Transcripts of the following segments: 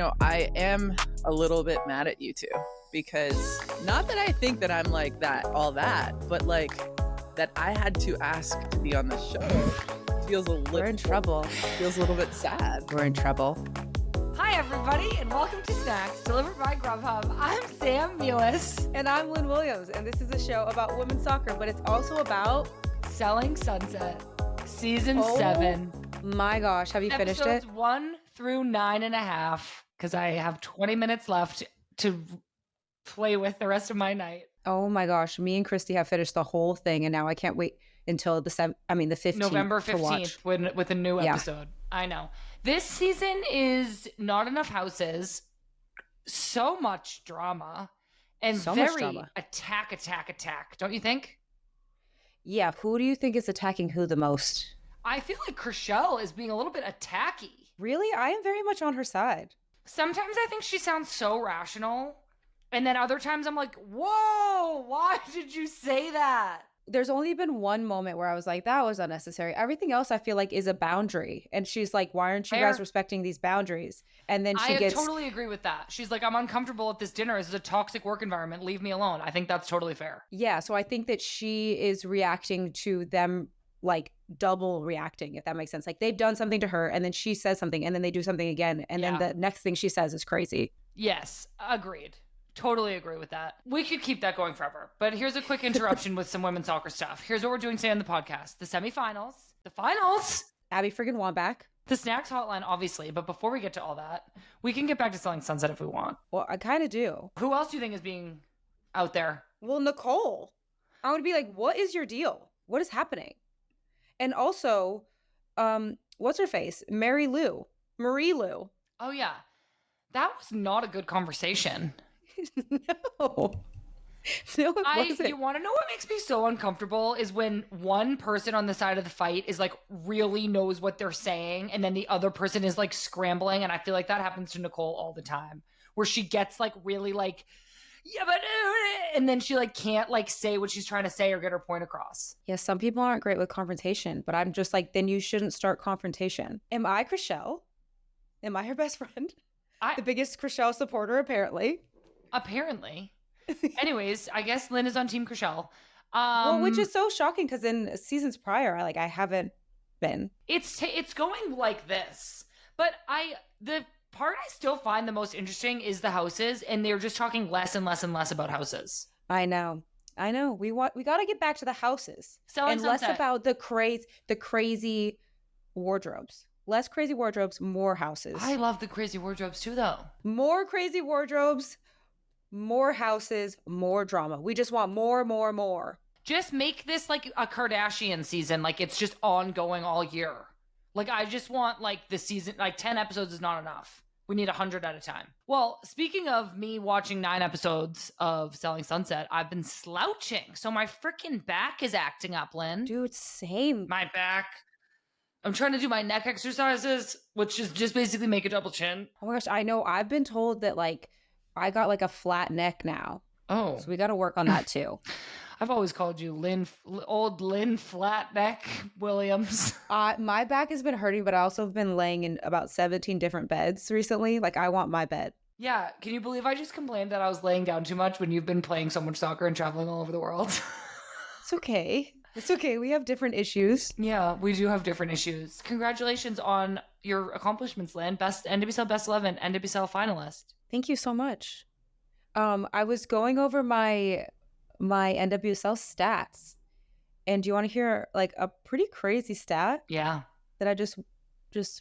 I am a little bit mad at you two because not that I think that I'm like that, all that, but like that I had to ask to be on the show feels a little. We're in trouble. Feels a little bit sad. We're in trouble. Hi, everybody, and welcome to Snacks, delivered by Grubhub. I'm Sam Mewis. And I'm Lynn Williams, and this is a show about women's soccer, but it's also about Selling Sunset, Season 7. My gosh, have you finished it? Episodes 1 through 9.5, because I have 20 minutes left to play with the rest of my night. Oh my gosh, me and Christy have finished the whole thing, and now I can't wait until the 15th. November 15th with a new episode. I know. This season is not enough houses, so much drama, and attack, don't you think? Yeah, who do you think is attacking who the most? I feel like Krieger is being a little bit attacky. Really? I am very much on her side. Sometimes I think she sounds so rational, and then other times I'm like, whoa, why did you say that? There's only been one moment where I was like, that was unnecessary. Everything else I feel like is a boundary. And she's like, why aren't you guys respecting these boundaries? And then I totally agree with that. She's like, I'm uncomfortable at this dinner. This is a toxic work environment. Leave me alone. I think that's totally fair. Yeah. So I think that she is reacting to them, like double reacting, if that makes sense. Like they've done something to her and then she says something and then they do something again. And then the next thing she says is crazy. Yes. Agreed. Totally agree with that. We could keep that going forever. But here's a quick interruption with some women's soccer stuff. Here's what we're doing today on the podcast. The semifinals, the finals, Abby friggin' Wambach, the Snacks hotline, obviously. But before we get to all that, we can get back to Selling Sunset if we want. Well, I kind of do. Who else do you think is being out there? Well, Nicole. I would be like, what is your deal? What is happening? And also, what's her face? Marie Lou. Oh, yeah. That was not a good conversation. No, it wasn't. You want to know what makes me so uncomfortable is when one person on the side of the fight is like really knows what they're saying and then the other person is like scrambling, and I feel like that happens to Nicole all the time, where she gets like really like, yeah, but and then she like can't like say what she's trying to say or get her point across. Yeah, some people aren't great with confrontation, but I'm just like, then you shouldn't start confrontation. Am I Krieger? Am I her best friend? The biggest Krieger supporter, apparently. Anyways, I guess Lynn is on Team Krieger. Well, which is so shocking because in seasons prior, I haven't been. It's going like this, but the part I still find the most interesting is the houses, and they're just talking less and less and less about houses. I know. We got to get back to the houses Selling and Sunset. Less about the crazy wardrobes. Less crazy wardrobes, more houses. I love the crazy wardrobes too, though. More crazy wardrobes, more houses, more drama. We just want more. Just make this like a Kardashian season. Like it's just ongoing all year. Like I just want like the season, like 10 episodes is not enough. We need 100 at a time. Well, speaking of me watching 9 episodes of Selling Sunset, I've been slouching. So my freaking back is acting up, Lynn. Dude, same. My back. I'm trying to do my neck exercises, which is just basically make a double chin. Oh my gosh, I know. I've been told that like I got like a flat neck now. Oh. So we got to work on that too. I've always called you old Lynn Flat Neck Williams. My back has been hurting, but I also have been laying in about 17 different beds recently. Like I want my bed. Yeah. Can you believe I just complained that I was laying down too much when you've been playing so much soccer and traveling all over the world? It's okay. It's okay. We have different issues. Yeah, we do have different issues. Congratulations on your accomplishments, Lynn. Best NWSL Best 11, NWSL finalist. Thank you so much. I was going over my NWSL stats, and do you want to hear like a pretty crazy stat? Yeah. That I just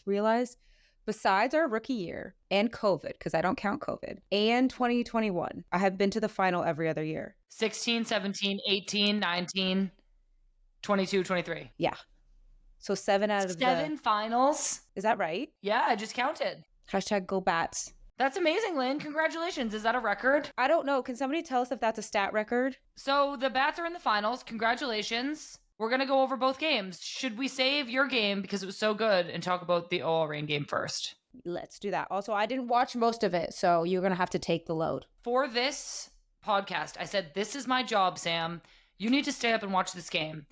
realized. Besides our rookie year and COVID, because I don't count COVID, and 2021, I have been to the final every other year. 16, 17, 18, 19, 22, 23. Yeah. So 7 out of 7 finals. Is that right? Yeah, I just counted. # go Bats. That's amazing, Lynn. Congratulations. Is that a record? I don't know. Can somebody tell us if that's a stat record? So the Bats are in the finals. Congratulations. We're going to go over both games. Should we save your game because it was so good and talk about the OL Reign game first? Let's do that. Also, I didn't watch most of it, so you're going to have to take the load. For this podcast, I said, this is my job, Sam. You need to stay up and watch this game.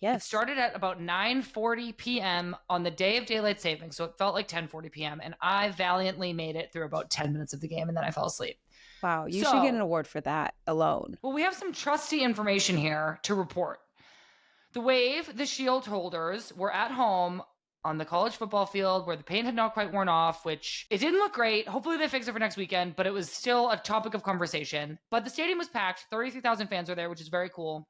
Yes. It started at about 9:40 p.m. on the day of daylight saving, so it felt like 10:40 p.m. And I valiantly made it through about 10 minutes of the game, and then I fell asleep. Wow, you should get an award for that alone. Well, we have some trusty information here to report. The Wave, the Shield holders, were at home on the college football field where the paint had not quite worn off, which it didn't look great. Hopefully they fix it for next weekend, but it was still a topic of conversation. But the stadium was packed. 33,000 fans were there, which is very cool.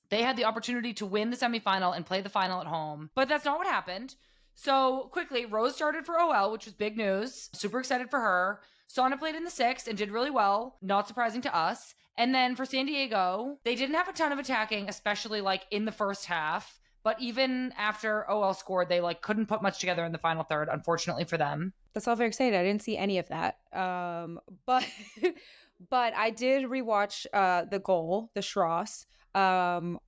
They had the opportunity to win the semifinal and play the final at home, but that's not what happened. So quickly, Rose started for OL, which was big news. Super excited for her. Sana played in the 6th and did really well, not surprising to us. And then for San Diego, they didn't have a ton of attacking, especially like in the first half. But even after OL scored, they like couldn't put much together in the final third, unfortunately for them. That's all very exciting. I didn't see any of that. But I did rewatch the goal, the Schross. You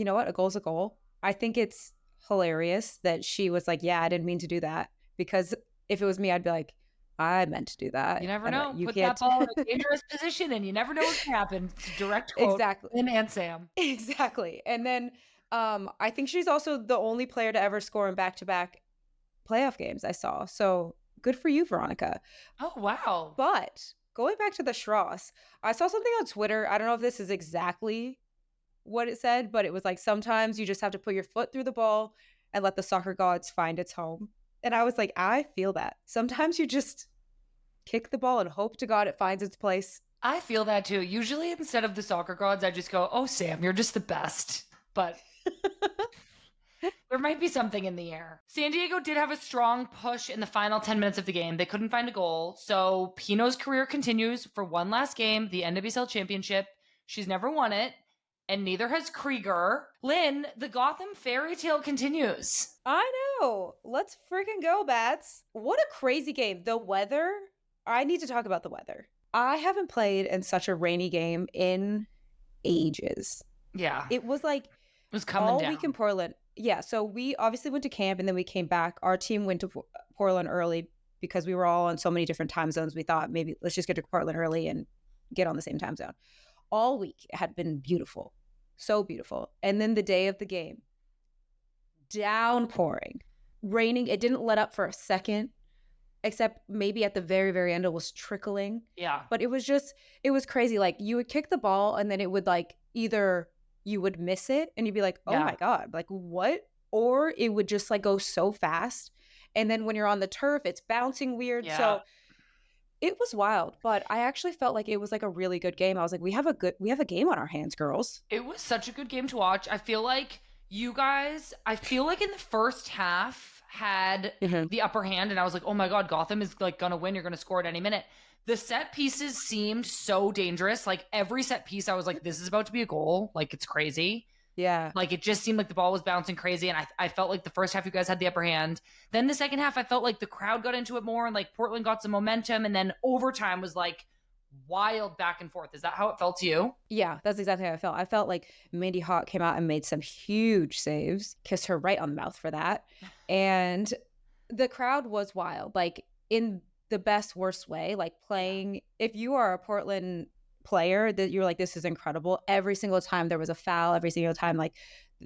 know what? A goal's a goal. I think it's hilarious that she was like, yeah, I didn't mean to do that. Because if it was me, I'd be like, I meant to do that. You never know. Put that ball in a dangerous position and you never know what can happen. Direct quote. Exactly. Lynn and Sam. Exactly. And then I think she's also the only player to ever score in back-to-back playoff games I saw. So good for you, Veronica. Oh, wow. But going back to the Schross, I saw something on Twitter. I don't know if this is exactly what it said, but it was like, sometimes you just have to put your foot through the ball and let the soccer gods find its home. And I was like, I feel that. Sometimes you just kick the ball and hope to God it finds its place. I feel that too. Usually instead of the soccer gods, I just go, oh, Sam, you're just the best. But there might be something in the air. San Diego did have a strong push in the final 10 minutes of the game. They couldn't find a goal. So Pino's career continues for one last game, the NWSL Championship. She's never won it. And neither has Krieger. Lynn, the Gotham fairy tale continues. I know. Let's freaking go, Bats. What a crazy game. The weather. I need to talk about the weather. I haven't played in such a rainy game in ages. Yeah. It was like coming all down. week in Portland. Yeah. So we obviously went to camp and then we came back. Our team went to Portland early because we were all on so many different time zones. We thought maybe let's just get to Portland early and get on the same time zone. All week it had been beautiful. So beautiful. And then the day of the game, downpouring, raining. It didn't let up for a second, except maybe at the very, very end it was trickling. Yeah. But it was crazy. Like you would kick the ball and then it would like either you would miss it and you'd be like, oh my God, like what? Or it would just like go so fast. And then when you're on the turf, it's bouncing weird. Yeah. So it was wild, but I actually felt like it was like a really good game. I was like, we have a game on our hands, girls. It was such a good game to watch. I feel like you guys, in the first half had the upper hand and I was like, oh my God, Gotham is like gonna win. You're gonna score at any minute. The set pieces seemed so dangerous. Like every set piece, I was like, this is about to be a goal. Like it's crazy. Yeah. Like it just seemed like the ball was bouncing crazy. And I felt like the first half you guys had the upper hand. Then the second half, I felt like the crowd got into it more and like Portland got some momentum. And then overtime was like wild back and forth. Is that how it felt to you? Yeah, that's exactly how I felt. I felt like Mandy Hawk came out and made some huge saves. Kissed her right on the mouth for that. And the crowd was wild, like in the best, worst way, like playing. If you are a Portland player that you're like, this is incredible. Every single time there was a foul, every single time like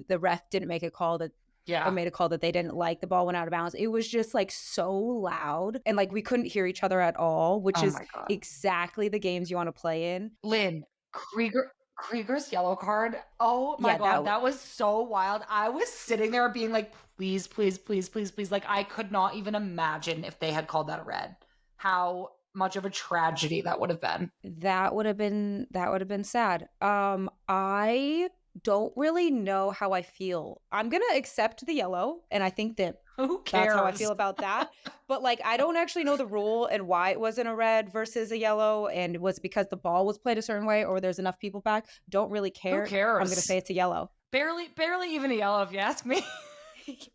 the ref didn't make a call that or made a call that they didn't like, the ball went out of bounds. It was just like so loud and like we couldn't hear each other at all, which is exactly the games you want to play in. Lynn, Krieger's yellow card. Oh my God, that was so wild. I was sitting there being like, please, please, please, please, please. Like I could not even imagine if they had called that a red. How much of a tragedy that would have been. That would have been sad. I don't really know how I feel. I'm gonna accept the yellow, and I think that who cares? That's how I feel about that. But like, I don't actually know the rule and why it wasn't a red versus a yellow, and was it because the ball was played a certain way, or there's enough people back? Don't really care. Who cares? I'm gonna say it's a yellow. Barely even a yellow, if you ask me.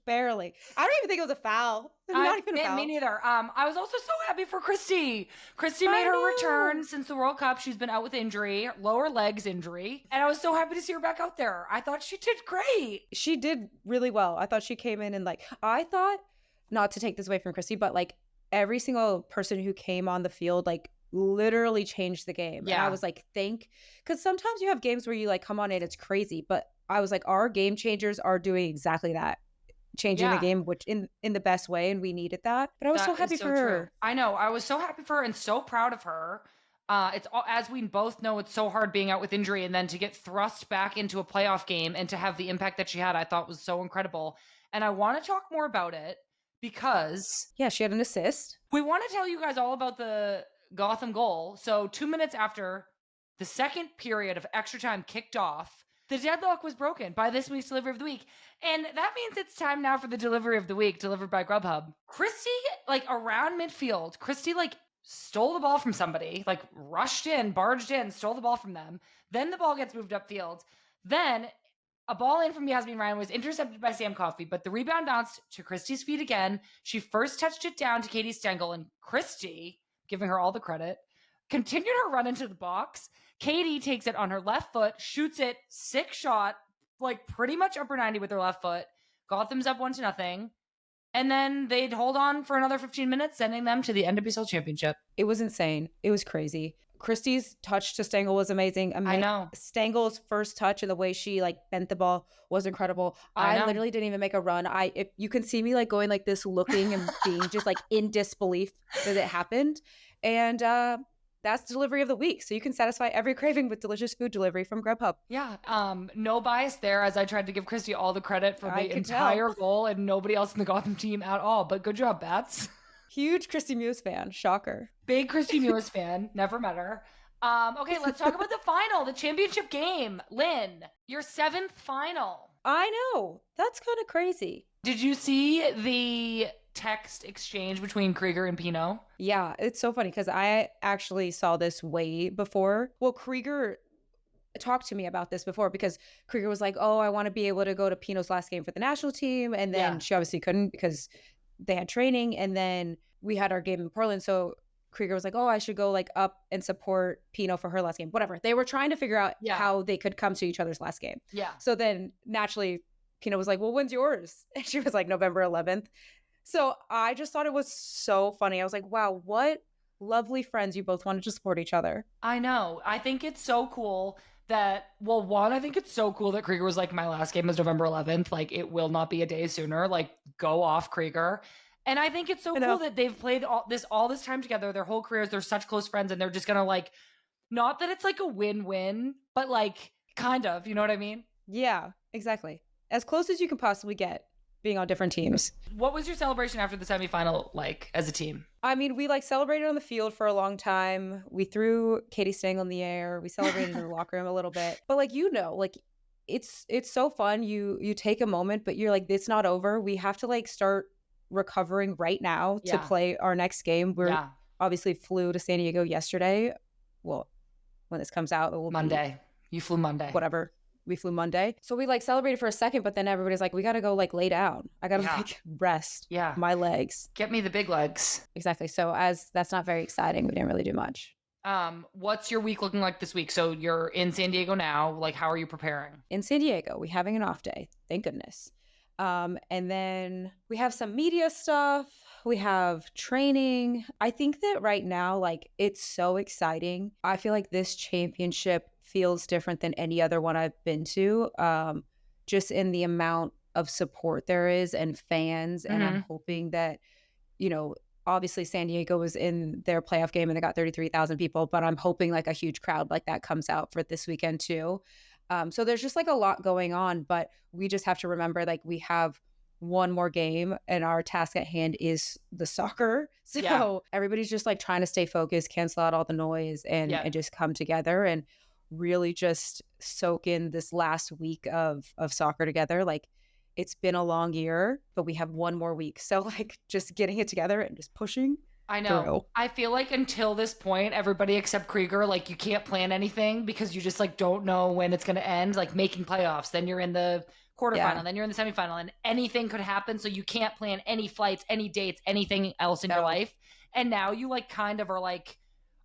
Barely. I don't even think it was a foul. Not even a foul. Me neither. I was also so happy for Christy. Christy made her return since the World Cup. She's been out with injury, lower legs injury. And I was so happy to see her back out there. I thought she did great. She did really well. I thought she came in and like, I thought, not to take this away from Christy, but like every single person who came on the field, like literally changed the game. Yeah. And I was like, because sometimes you have games where you like come on and it's crazy, but I was like, our game changers are doing exactly that. Changing the game, which in the best way, and we needed that. But I was so happy for her. I know. I was so happy for her and so proud of her. It's all, as we both know, it's so hard being out with injury, and then to get thrust back into a playoff game and to have the impact that she had, I thought was so incredible. And I want to talk more about it because she had an assist. We want to tell you guys all about the Gotham goal. So 2 minutes after the second period of extra time kicked off, the deadlock was broken by this week's delivery of the week. And that means it's time now for the delivery of the week, delivered by Grubhub. Christy, around midfield, Christy, stole the ball from somebody, rushed in, barged in, stole the ball from them. Then the ball gets moved upfield. Then a ball in from Yasmin Ryan was intercepted by Sam Coffey, but the rebound bounced to Christy's feet again. She first touched it down to Katie Stengel, and Christy, giving her all the credit, continued her run into the box. Katie takes it on her left foot, shoots it, sick shot, pretty much upper 90 with her left foot. Gotham's up 1-0. And then they'd hold on for another 15 minutes, sending them to the NWSL Championship. It was insane. It was crazy. Christy's touch to Stengel was amazing. I know. Stengel's first touch and the way she bent the ball was incredible. I literally didn't even make a run. If you can see me going like this, looking and being just in disbelief that it happened. And that's delivery of the week. So you can satisfy every craving with delicious food delivery from Grubhub. Yeah. No bias there, as I tried to give Christy all the credit for the entire goal and nobody else in the Gotham team at all. But good job, Bats. Huge Christy Mewis fan. Shocker. Big Christy Mewis fan. Never met her. Okay, let's talk about the final, the championship game. Lynn, your 7th final. I know. That's kind of crazy. Did you see the text exchange between Krieger and Rapinoe? Yeah, it's so funny because I actually saw this way before. Well, Krieger talked to me about this before because Krieger was like, oh, I want to be able to go to Rapinoe's last game for the national team. And then she obviously couldn't because they had training. And then we had our game in Portland. So Krieger was like, oh, I should go up and support Rapinoe for her last game. Whatever. They were trying to figure out how they could come to each other's last game. Yeah. So then naturally, Rapinoe was like, well, when's yours? And she was like, November 11th. So I just thought it was so funny. I was like, wow, what lovely friends you both wanted to support each other. I know. I think it's so cool that, I think it's so cool that Krieger was like, my last game is November 11th. It will not be a day sooner. Go off, Krieger. And I think it's so cool that they've played all this time together, their whole careers. They're such close friends, and they're just going to not that it's a win-win, but kind of, you know what I mean? Yeah, exactly. As close as you can possibly get being on different teams. What was your celebration after the semifinal as a team? I mean, we celebrated on the field for a long time. We threw Katie Stengel in the air. We celebrated in the locker room a little bit. But it's so fun. You take a moment, but you're it's not over. We have to start recovering right now to play our next game. We're obviously flew to San Diego yesterday. Well, when this comes out, it will Monday. You flew Monday. Whatever. We flew Monday. So we celebrated for a second, but then everybody's like, we got to go lay down. I got to rest my legs. Get me the big legs. Exactly. So as that's not very exciting, we didn't really do much. What's your week looking like this week? So you're in San Diego now. How are you preparing? In San Diego, we're having an off day. Thank goodness. And then we have some media stuff. We have training. I think that right now, it's so exciting. I feel like this championship feels different than any other one I've been to, just in the amount of support there is and fans. And I'm hoping that, obviously San Diego was in their playoff game and they got 33,000 people, but I'm hoping a huge crowd like that comes out for this weekend too. So there's just a lot going on, but we just have to remember we have one more game and our task at hand is the soccer. So everybody's just trying to stay focused, cancel out all the noise and just come together and really just soak in this last week of soccer together. It's been a long year, but we have one more week. So just getting it together and just pushing. I know. Through. I feel until this point, everybody except Krieger, you can't plan anything because you just don't know when it's going to end, making playoffs. Then you're in the quarterfinal, then you're in the semifinal, and anything could happen. So you can't plan any flights, any dates, anything else in your life. And now you kind of are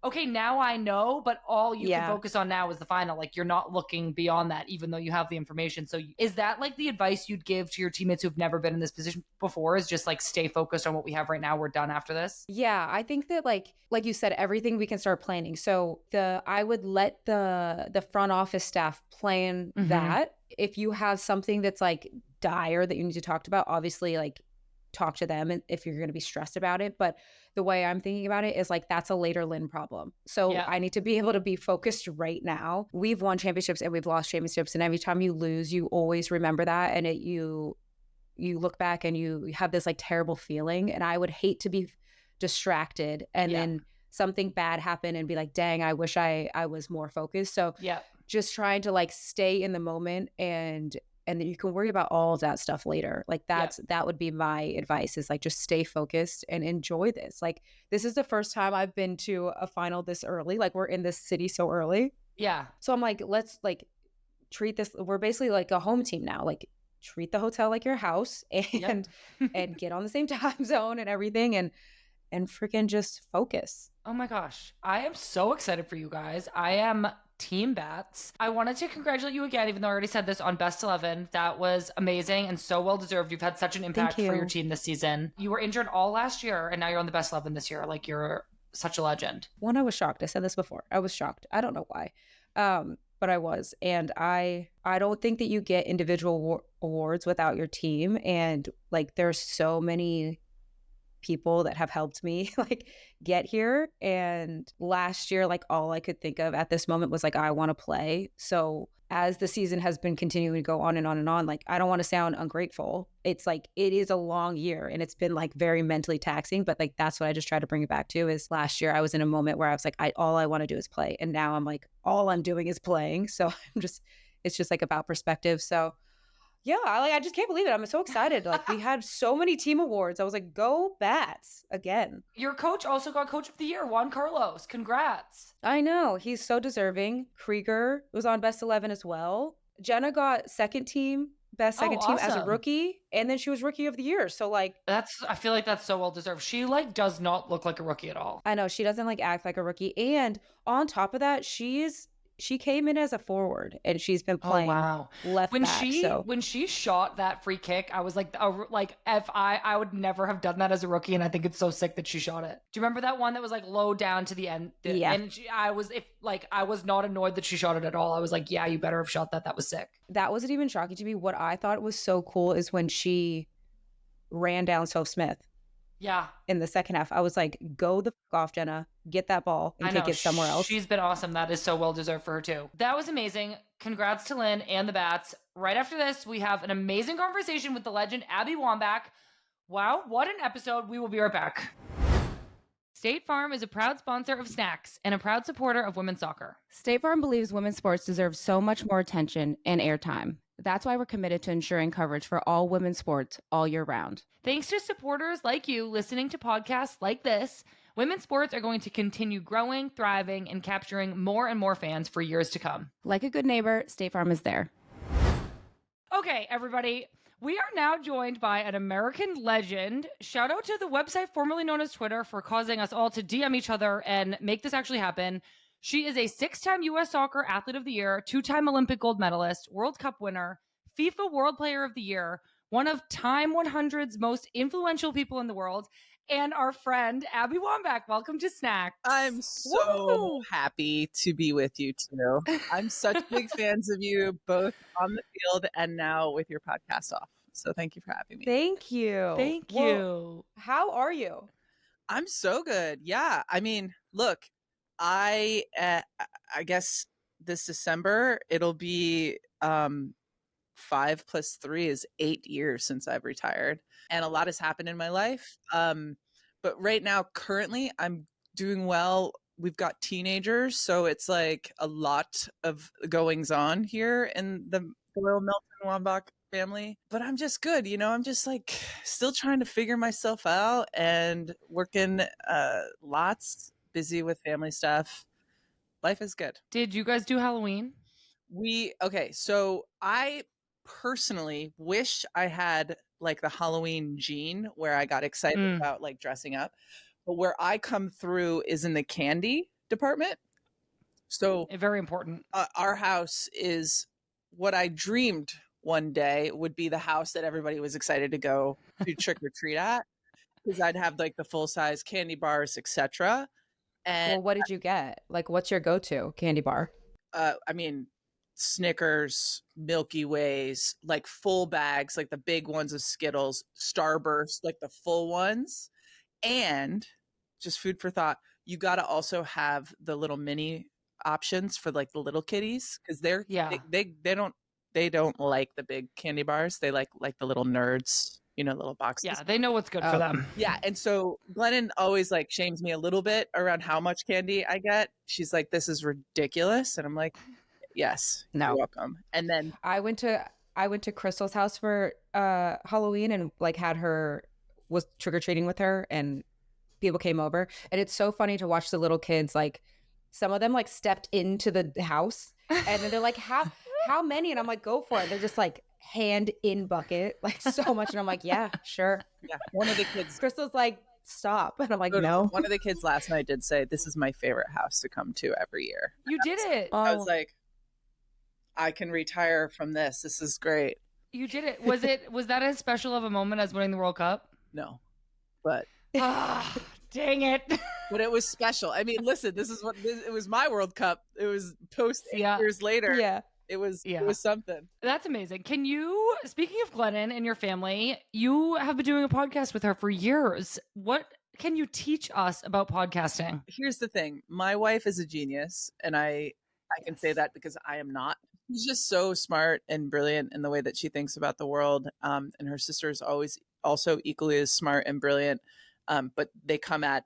okay, now I know, but all you can Yeah. focus on now is the final. Like, you're not looking beyond that, even though you have the information. So is that like the advice you'd give to your teammates who've never been in this position before, is just like stay focused on what we have right now? We're done after this. Yeah, I think that like you said, everything we can start planning. So I would let the front office staff plan that. If you have something that's like dire that you need to talk about, obviously like talk to them and if you're going to be stressed about it. But the way I'm thinking about it is like that's a later Lynn problem. So Yeah. I need to be able to be focused right now. We've won championships and we've lost championships, and every time you lose, you always remember that, and you look back and you have this like terrible feeling. And I would hate to be distracted and then something bad happen and be like, dang, I wish I was more focused. So just trying to like stay in the moment, and then you can worry about all of that stuff later. Like that would be my advice, is like just stay focused and enjoy this. Like this is the first time I've been to a final this early. Like we're in this city so early. Yeah. So I'm like, let's like treat this. We're basically like a home team now. Like treat the hotel like your house, and and get on the same time zone and everything, and freaking just focus. Oh my gosh. I am so excited for you guys. I am Team Bats. I wanted to congratulate you again, even though I already said this, on Best 11. That was amazing and so well deserved. You've had such an impact for your team this season. You were injured all last year, and now you're on the Best 11 this year. Like, you're such a legend. One, I was shocked. I said this before. I was shocked. I don't know why. But I was. And I don't think that you get individual awards without your team. And like, there's so many people that have helped me like get here. And last year, like all I could think of at this moment was like, I want to play. So as the season has been continuing to go on and on and on, like I don't want to sound ungrateful. It's like, it is a long year and it's been like very mentally taxing, but like that's what I just try to bring it back to. Is last year I was in a moment where I was like, all I want to do is play. And now I'm like, all I'm doing is playing. So it's just like about perspective. So yeah, I just can't believe it. I'm so excited. Like we had so many team awards. I was like, go Bats again. Your coach also got Coach of the Year, Juan Carlos. Congrats. I know. He's so deserving. Krieger was on Best 11 as well. Jenna got best second team as a rookie. And then she was Rookie of the Year. So like, I feel like that's so well deserved. She like does not look like a rookie at all. I know. She doesn't like act like a rookie. And on top of that, she came in as a forward and she's been playing left back. When she shot that free kick, I was like, if I would never have done that as a rookie, and I think it's so sick that she shot it. Do you remember that one that was like low down to the end? Yeah. And I was not annoyed that she shot it at all. I was like, yeah, you better have shot that. That was sick. That wasn't even shocking to me. What I thought was so cool is when she ran down Soph Smith. Yeah. In the second half, I was like, go the f*** off, Jenna. Get that ball and take it somewhere else. She's been awesome. That is so well deserved for her too. That was amazing. Congrats to Lynn and the Bats. Right after this, we have an amazing conversation with the legend Abby Wambach. Wow, what an episode. We will be right back. State Farm is a proud sponsor of Snacks and a proud supporter of women's soccer. State Farm believes women's sports deserve so much more attention and airtime. That's why we're committed to ensuring coverage for all women's sports all year round. Thanks to supporters like you listening to podcasts like this, women's sports are going to continue growing, thriving, and capturing more and more fans for years to come. Like a good neighbor, State Farm is there. Okay, everybody. We are now joined by an American legend. Shout out to the website formerly known as Twitter for causing us all to DM each other and make this actually happen. She is a 6-time U.S. Soccer Athlete of the Year, 2-time Olympic gold medalist, World Cup winner, FIFA World Player of the Year, one of Time 100's most influential people in the world, and our friend, Abby Wambach. Welcome to Snacks. I'm so happy to be with you too. I'm such big fans of you, both on the field and now with your podcast off. So thank you for having me. Thank you. Thank you. How are you? I'm so good. Yeah. I mean, look, I guess this December it'll be 5 + 3 is 8 years since I've retired, and a lot has happened in my life. But right now, currently, I'm doing well. We've got teenagers, so it's like a lot of goings on here in the Royal Melton Wambach family. But I'm just good, I'm just like still trying to figure myself out and working lots. Busy with family stuff. Life is good. Did you guys do Halloween? So I personally wish I had like the Halloween gene where I got excited about like dressing up. But where I come through is in the candy department. So Very important. Our house is what I dreamed one day would be the house that everybody was excited to go to trick or treat at, because I'd have like the full size candy bars, etc. And Well, what did you get? Like, what's your go-to candy bar? I mean, Snickers, Milky Ways, like full bags, like the big ones of Skittles, Starburst, like the full ones. And just food for thought, you got to also have the little mini options for like the little kitties, because they don't like the big candy bars. They like the little nerds, little boxes. Yeah, they know what's good for them. Yeah, and so Glennon always like shames me a little bit around how much candy I get. She's like, "This is ridiculous," and I'm like, "Yes, No. you're welcome." And then I went to Crystal's house for Halloween and like was trick-or-treating with her, and people came over, and it's so funny to watch the little kids, like some of them like stepped into the house and then they're like, how many? And I'm like, go for it. They're just like hand in bucket, like so much. And I'm like, yeah, sure. Yeah, one of the kids, Crystal's like, stop. And I'm like, no. One of the kids last night did say, "This is my favorite house to come to every year." You did it. I was like, I can retire from this. This is great. You did it. Was that as special of a moment as winning the World Cup? No, but dang it. But it was special. I mean, listen, it was my World Cup. It was post 8 years later. Yeah. It was something. That's amazing. Can you, speaking of Glennon and your family, you have been doing a podcast with her for years. What can you teach us about podcasting? Here's the thing. My wife is a genius, and I can say that because I am not. She's just so smart and brilliant in the way that she thinks about the world. And her sister is always also equally as smart and brilliant. But they come at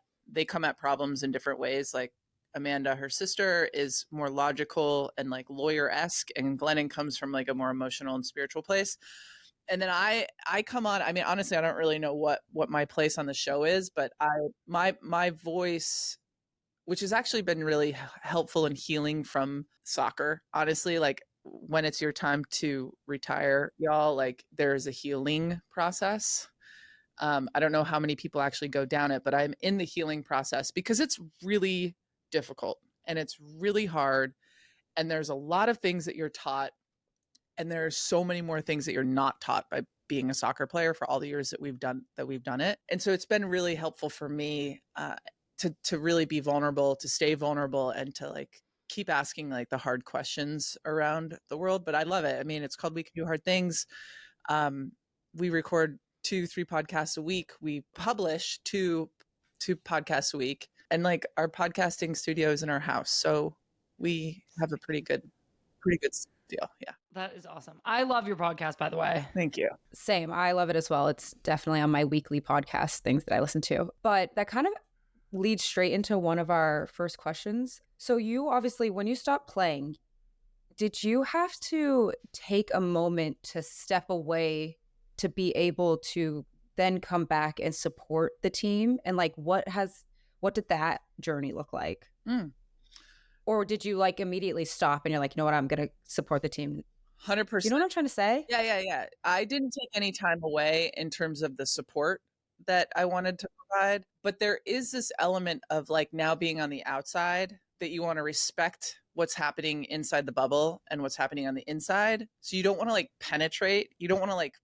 problems in different ways. Like Amanda, her sister, is more logical and like lawyer-esque, and Glennon comes from like a more emotional and spiritual place. And then I come on. I mean, honestly, I don't really know what my place on the show is, but my voice, which has actually been really helpful and healing from soccer, honestly, like when it's your time to retire, y'all, like there's a healing process. I don't know how many people actually go down it, but I'm in the healing process because it's really difficult and it's really hard. And there's a lot of things that you're taught, and there's so many more things that you're not taught by being a soccer player for all the years that we've done it. And so it's been really helpful for me to really be vulnerable, to stay vulnerable, and to like keep asking like the hard questions around the world. But I love it. I mean, it's called We Can Do Hard Things. We record 2-3 podcasts a week. We publish two podcasts a week, and like our podcasting studio is in our house, so we have a pretty good deal. Yeah, that is awesome. I love your podcast, by the way. Thank you. Same. I love it as well. It's definitely on my weekly podcast things that I listen to. But that kind of leads straight into one of our first questions. So you obviously, when you stopped playing, did you have to take a moment to step away to be able to then come back and support the team? And like, what did that journey look like? Or did you like immediately stop and you're like, you know what, I'm going to support the team? 100%. You know what I'm trying to say? Yeah. I didn't take any time away in terms of the support that I wanted to provide, but there is this element of like now being on the outside that you want to respect what's happening inside the bubble and what's happening on the inside. So you don't want to like penetrate. You don't want to like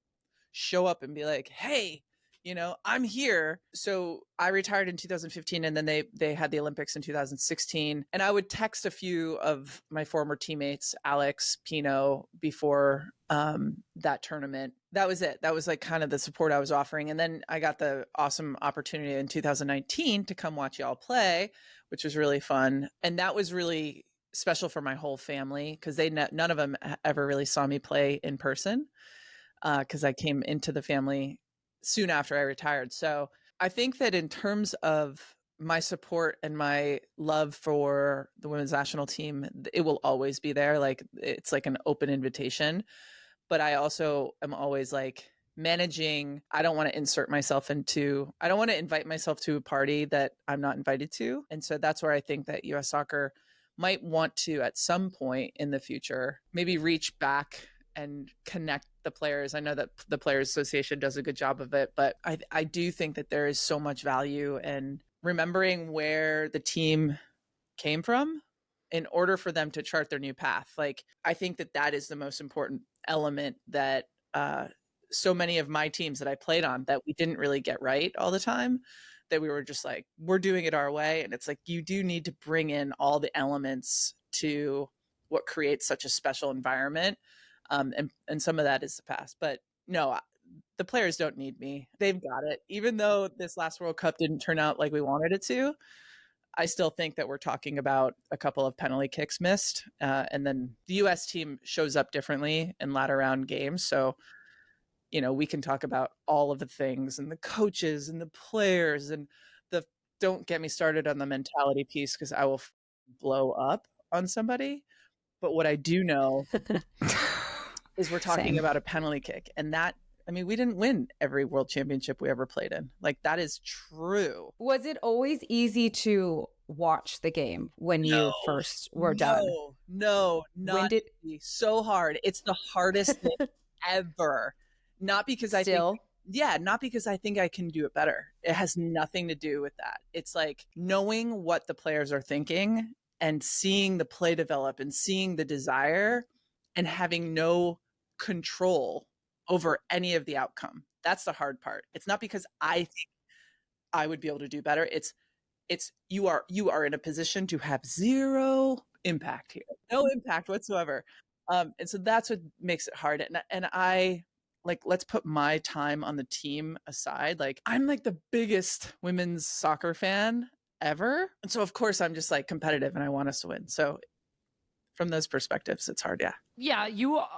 show up and be like, hey, I'm here. So I retired in 2015, and then they had the Olympics in 2016. And I would text a few of my former teammates, Alex, Pino, before that tournament. That was it. That was like kind of the support I was offering. And then I got the awesome opportunity in 2019 to come watch y'all play, which was really fun. And that was really special for my whole family because none of them ever really saw me play in person because I came into the family soon after I retired. So I think that in terms of my support and my love for the women's national team, it will always be there. Like it's like an open invitation. But I also am always like managing. I don't want to I don't want to invite myself to a party that I'm not invited to. And so that's where I think that US Soccer might want to, at some point in the future, maybe reach back and connect the players. I know that the Players Association does a good job of it, but I do think that there is so much value in remembering where the team came from in order for them to chart their new path. Like, I think that is the most important element that so many of my teams that I played on that we didn't really get right all the time, that we were just like, we're doing it our way. And it's like, you do need to bring in all the elements to what creates such a special environment. And some of that is the past. But no, the players don't need me. They've got it. Even though this last World Cup didn't turn out like we wanted it to, I still think that we're talking about a couple of penalty kicks missed. And then the US team shows up differently in latter round games. So, we can talk about all of the things and the coaches and the players and don't get me started on the mentality piece, because I will blow up on somebody. But what I do know is we're talking about a penalty kick. And that, we didn't win every world championship we ever played in. Like, that is true. Was it always easy to watch the game when you first were done? No, not so hard. It's the hardest thing ever. Not because not because I think I can do it better. It has nothing to do with that. It's like knowing what the players are thinking and seeing the play develop and seeing the desire and having no control over any of the outcome. That's the hard part. It's not because I think I would be able to do better. It's you are in a position to have zero impact here. No impact whatsoever. And so that's what makes it hard. And I, like, let's put my time on the team aside. Like, I'm like the biggest women's soccer fan ever. And so of course I'm just like competitive and I want us to win. So from those perspectives, it's hard. Yeah. Yeah.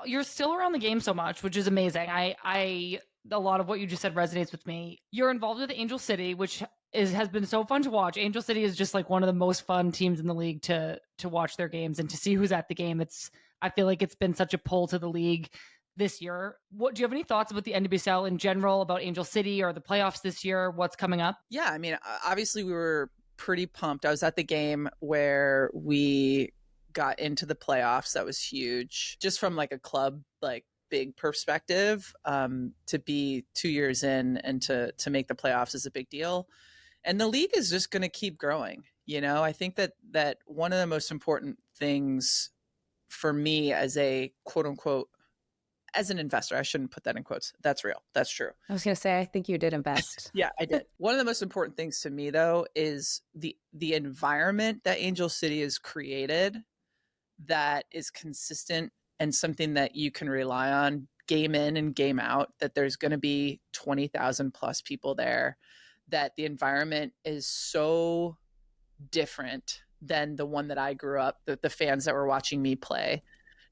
You're still around the game so much, which is amazing. A lot of what you just said resonates with me. You're involved with Angel City, which has been so fun to watch. Angel City is just like one of the most fun teams in the league to watch their games and to see who's at the game. I feel like it's been such a pull to the league this year. Do you have any thoughts about the NWSL in general, about Angel City or the playoffs this year? What's coming up? Yeah, obviously we were pretty pumped. I was at the game where we got into the playoffs. That was huge. Just from like a club, like big perspective, to be 2 years in and to make the playoffs is a big deal. And the league is just going to keep growing. I think that one of the most important things for me as a quote unquote, as an investor, I shouldn't put that in quotes. That's real. That's true. I was going to say, I think you did invest. Yeah, I did. One of the most important things to me, though, is the environment that Angel City has created that is consistent and something that you can rely on game in and game out, that there's going to be 20,000 plus people there, that the environment is so different than the one that I grew up, the fans that were watching me play,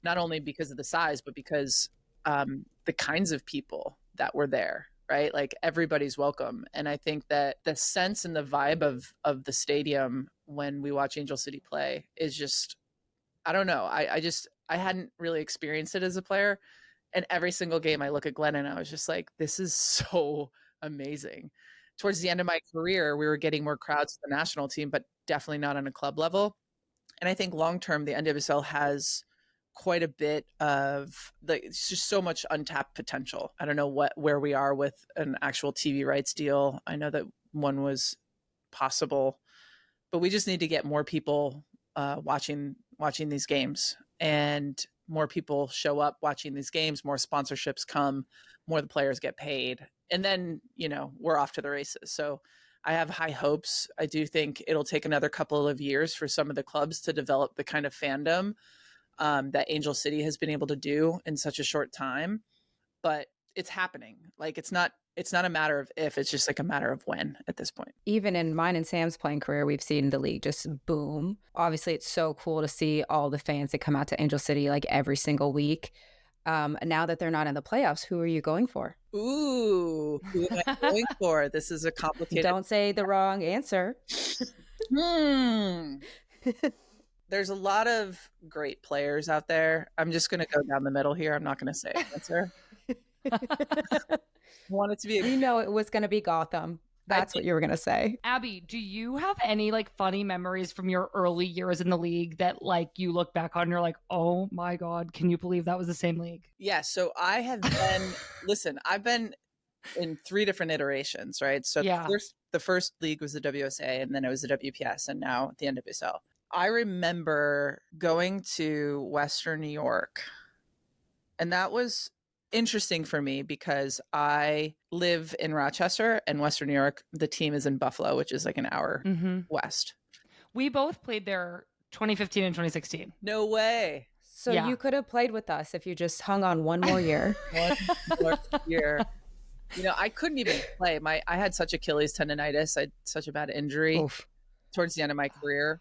not only because of the size, but because the kinds of people that were there, right? Like, everybody's welcome. And I think that the sense and the vibe of the stadium when we watch Angel City play is just, I don't know. I hadn't really experienced it as a player. And every single game I look at Glennon, I was just like, this is so amazing. Towards the end of my career, we were getting more crowds to the national team, but definitely not on a club level. And I think long-term, the NWSL has quite a bit of it's just so much untapped potential. I don't know where we are with an actual TV rights deal. I know that one was possible, but we just need to get more people watching these games, and more people show up watching these games, more sponsorships come, more the players get paid, and then we're off to the races. So I have high hopes. I do think it'll take another couple of years for some of the clubs to develop the kind of fandom that Angel City has been able to do in such a short time, but it's happening. Like, it's not a matter of if, it's just like a matter of when at this point. Even in mine and Sam's playing career, we've seen the league just boom. Obviously, it's so cool to see all the fans that come out to Angel City like every single week. Now that they're not in the playoffs, who are you going for? Ooh, who am I going for? This is a complicated. Don't say the wrong answer. There's a lot of great players out there. I'm just going to go down the middle here. I'm not going to say an answer. Want it to be it was going to be Gotham. That's what you were going to say. Abby, do you have any like funny memories from your early years in the league that like you look back on and you're like, oh my God, can you believe that was the same league? Yeah. So I have been, I've been in 3 different iterations, right? So the first league was the WSA, and then it was the WPS, and now the NWSL. I remember going to Western New York, and that was interesting for me because I live in Rochester and Western New York. The team is in Buffalo, which is like an hour west. We both played there 2015 and 2016. No way. So Yeah. you could have played with us if you just hung on one more year. One more year. You know, I couldn't even play. I had such Achilles tendonitis. I had such a bad injury Oof. towards the end of my career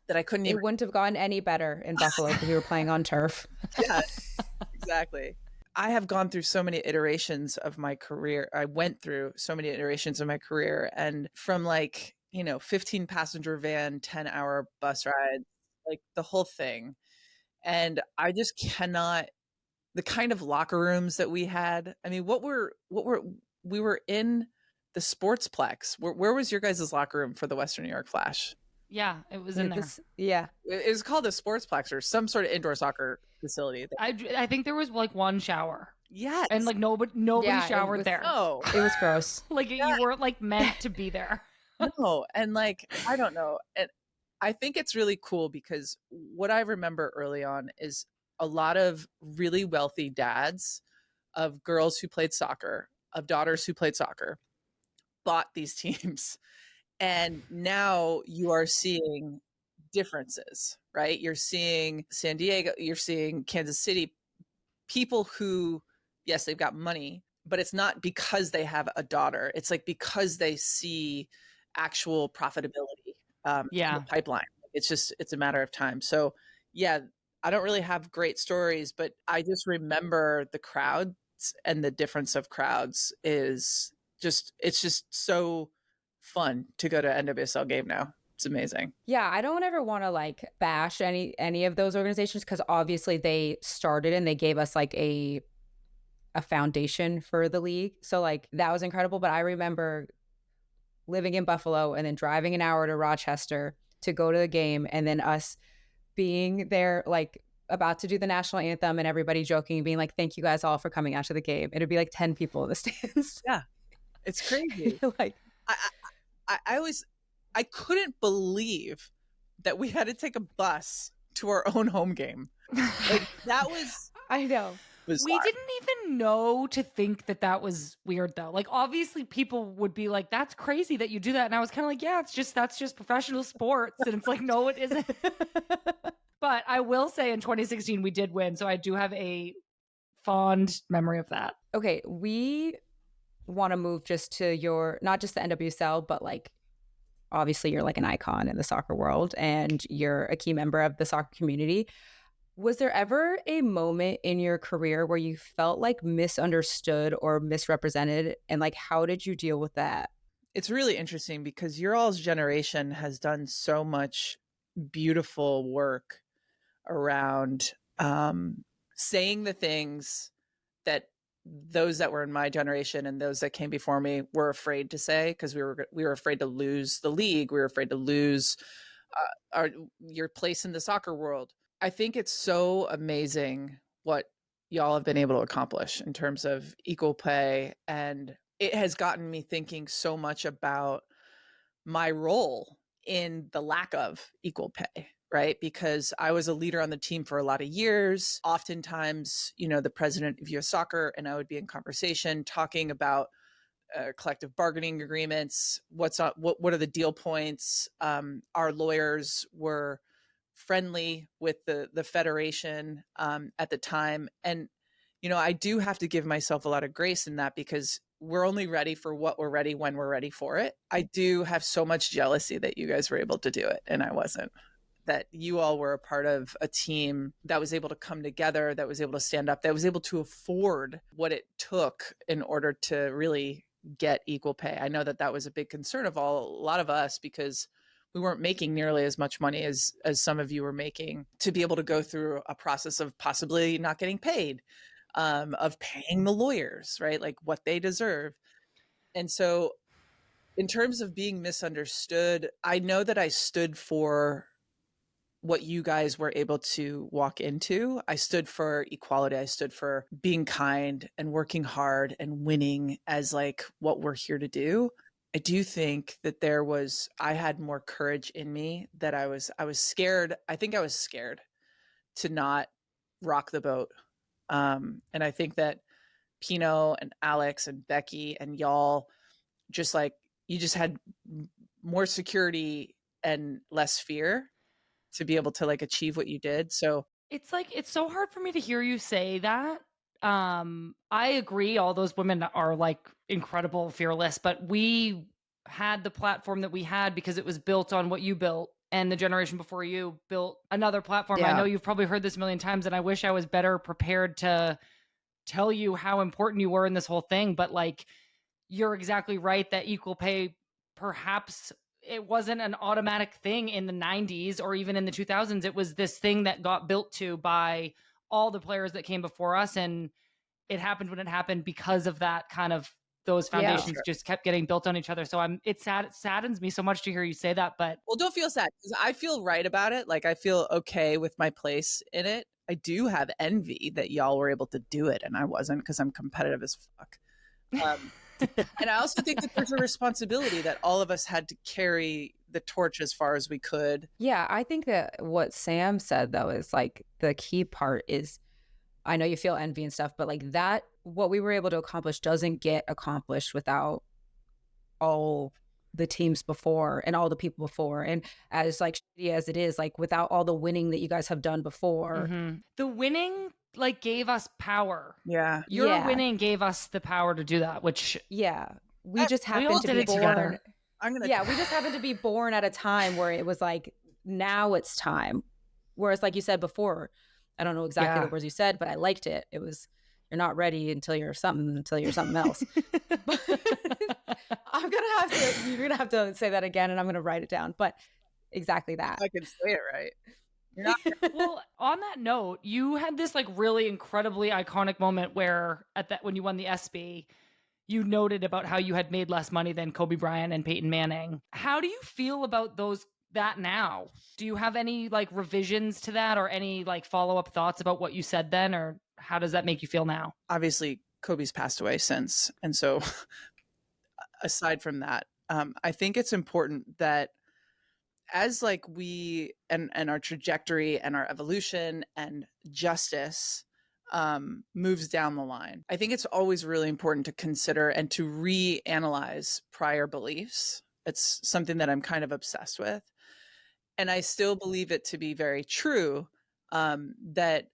that I couldn't It even. wouldn't have gotten any better in Buffalo because we were playing on turf. Yeah, exactly. I have gone through so many iterations of my career. I went through so many iterations of my career, and from like, 15 passenger van, 10-hour bus ride, like the whole thing. And I just cannot, the kind of locker rooms that we had. I mean, we were in the Sportsplex. Where was your guys' locker room for the Western New York Flash? Yeah, it was in there. Yeah. It was called the Sportsplex or some sort of indoor soccer facility. I think there was like one shower. Yes. And like nobody Yeah, showered there. No. It was gross. Like you weren't like meant to be there. No. And like, I don't know. And I think it's really cool because what I remember early on is a lot of really wealthy dads of girls who played soccer, of daughters who played soccer, bought these teams. And now you are seeing differences, right? You're seeing San Diego, you're seeing Kansas City, people who, yes, they've got money, but it's not because they have a daughter. It's like because they see actual profitability in the pipeline. It's a matter of time. So yeah, I don't really have great stories, but I just remember the crowds and the difference of crowds it's just so fun to go to NWSL game now. It's amazing. Yeah, I don't ever want to like bash any of those organizations because obviously they started and they gave us like a foundation for the league. So like that was incredible. But I remember living in Buffalo and then driving an hour to Rochester to go to the game, and then us being there like about to do the national anthem and everybody joking, being like, "Thank you guys all for coming out to the game." It'd be like 10 people in the stands. Yeah, it's crazy. Like I couldn't believe that we had to take a bus to our own home game. Like that was I know. We didn't even know to think that was weird though. Like obviously people would be like, "That's crazy that you do that," and I was kind of like, "Yeah, that's just professional sports," and it's like, no, it isn't. But I will say, in 2016 we did win, so I do have a fond memory of that. Okay, we want to move just to your not just the NWSL, but like obviously you're like an icon in the soccer world and you're a key member of the soccer community. Was there ever a moment in your career where you felt like misunderstood or misrepresented? And like, how did you deal with that? It's really interesting because your all's generation has done so much beautiful work around saying the things that those that were in my generation and those that came before me were afraid to say because we were afraid to lose the league. We were afraid to lose your place in the soccer world. I think it's so amazing what y'all have been able to accomplish in terms of equal pay. And it has gotten me thinking so much about my role in the lack of equal pay, right? Because I was a leader on the team for a lot of years. Oftentimes, the president of US Soccer and I would be in conversation talking about collective bargaining agreements. What are the deal points? Our lawyers were friendly with the federation at the time. And, I do have to give myself a lot of grace in that because we're only ready for what we're ready when we're ready for it. I do have so much jealousy that you guys were able to do it and I wasn't. That you all were a part of a team that was able to come together, that was able to stand up, that was able to afford what it took in order to really get equal pay. I know that was a big concern of a lot of us because we weren't making nearly as much money as some of you were making to be able to go through a process of possibly not getting paid, of paying the lawyers, right? Like what they deserve. And so in terms of being misunderstood, I know that I stood for what you guys were able to walk into. I stood for equality. I stood for being kind and working hard and winning as like what we're here to do. I do think that I had more courage in me, that I was scared. I think I was scared to not rock the boat. And I think that Pino and Alex and Becky and y'all, just like, you just had more security and less fear to be able to like achieve what you did. So It's like, it's so hard for me to hear you say that. I agree, all those women are like incredible, fearless, but we had the platform that we had because it was built on what you built, and the generation before you built another platform. I Yeah. know you've probably heard this a million times, and I wish I was better prepared to tell you how important you were in this whole thing, but like, you're exactly right that equal pay, perhaps it wasn't an automatic thing in the 90s or even in the 2000s. It was this thing that got built to by all the players that came before us, and it happened when it happened because of that kind of, those Yeah. foundations just kept getting built on each other. So it saddens me so much to hear you say that, but well, don't feel sad, because I feel right about it. Like, I feel okay with my place in it. I do have envy that y'all were able to do it and I wasn't, because I'm competitive as fuck. And I also think that there's a responsibility that all of us had to carry the torch as far as we could. Yeah, I think that what Sam said, though, is like the key part is, I know you feel envy and stuff, but like that, what we were able to accomplish doesn't get accomplished without all the teams before and all the people before. And as like shitty as it is, like without all the winning that you guys have done before. the winning like gave us power. Yeah. Your Yeah. winning gave us the power to do that, which Yeah. We just we happened all to did be it born. together. Yeah, we just happened to be born at a time where it was like, now it's time. Whereas, like you said before, I don't know exactly Yeah. the words you said, but I liked it. It was, you're not ready until you're something else. You're gonna have to say that again, and I'm gonna write it down. But exactly that. I can say it right. You're not Well, on that note, you had this like really incredibly iconic moment where when you won the ESPY, you noted about how you had made less money than Kobe Bryant and Peyton Manning. How do you feel about that now? Do you have any like revisions to that, or any like follow-up thoughts about what you said then, or how does that make you feel now? obviously Kobe's passed away since. And so aside from that, I think it's important that as like we and our trajectory and our evolution and justice moves down the line, I think it's always really important to consider and to reanalyze prior beliefs. It's something that I'm kind of obsessed with. And I still believe it to be very true, that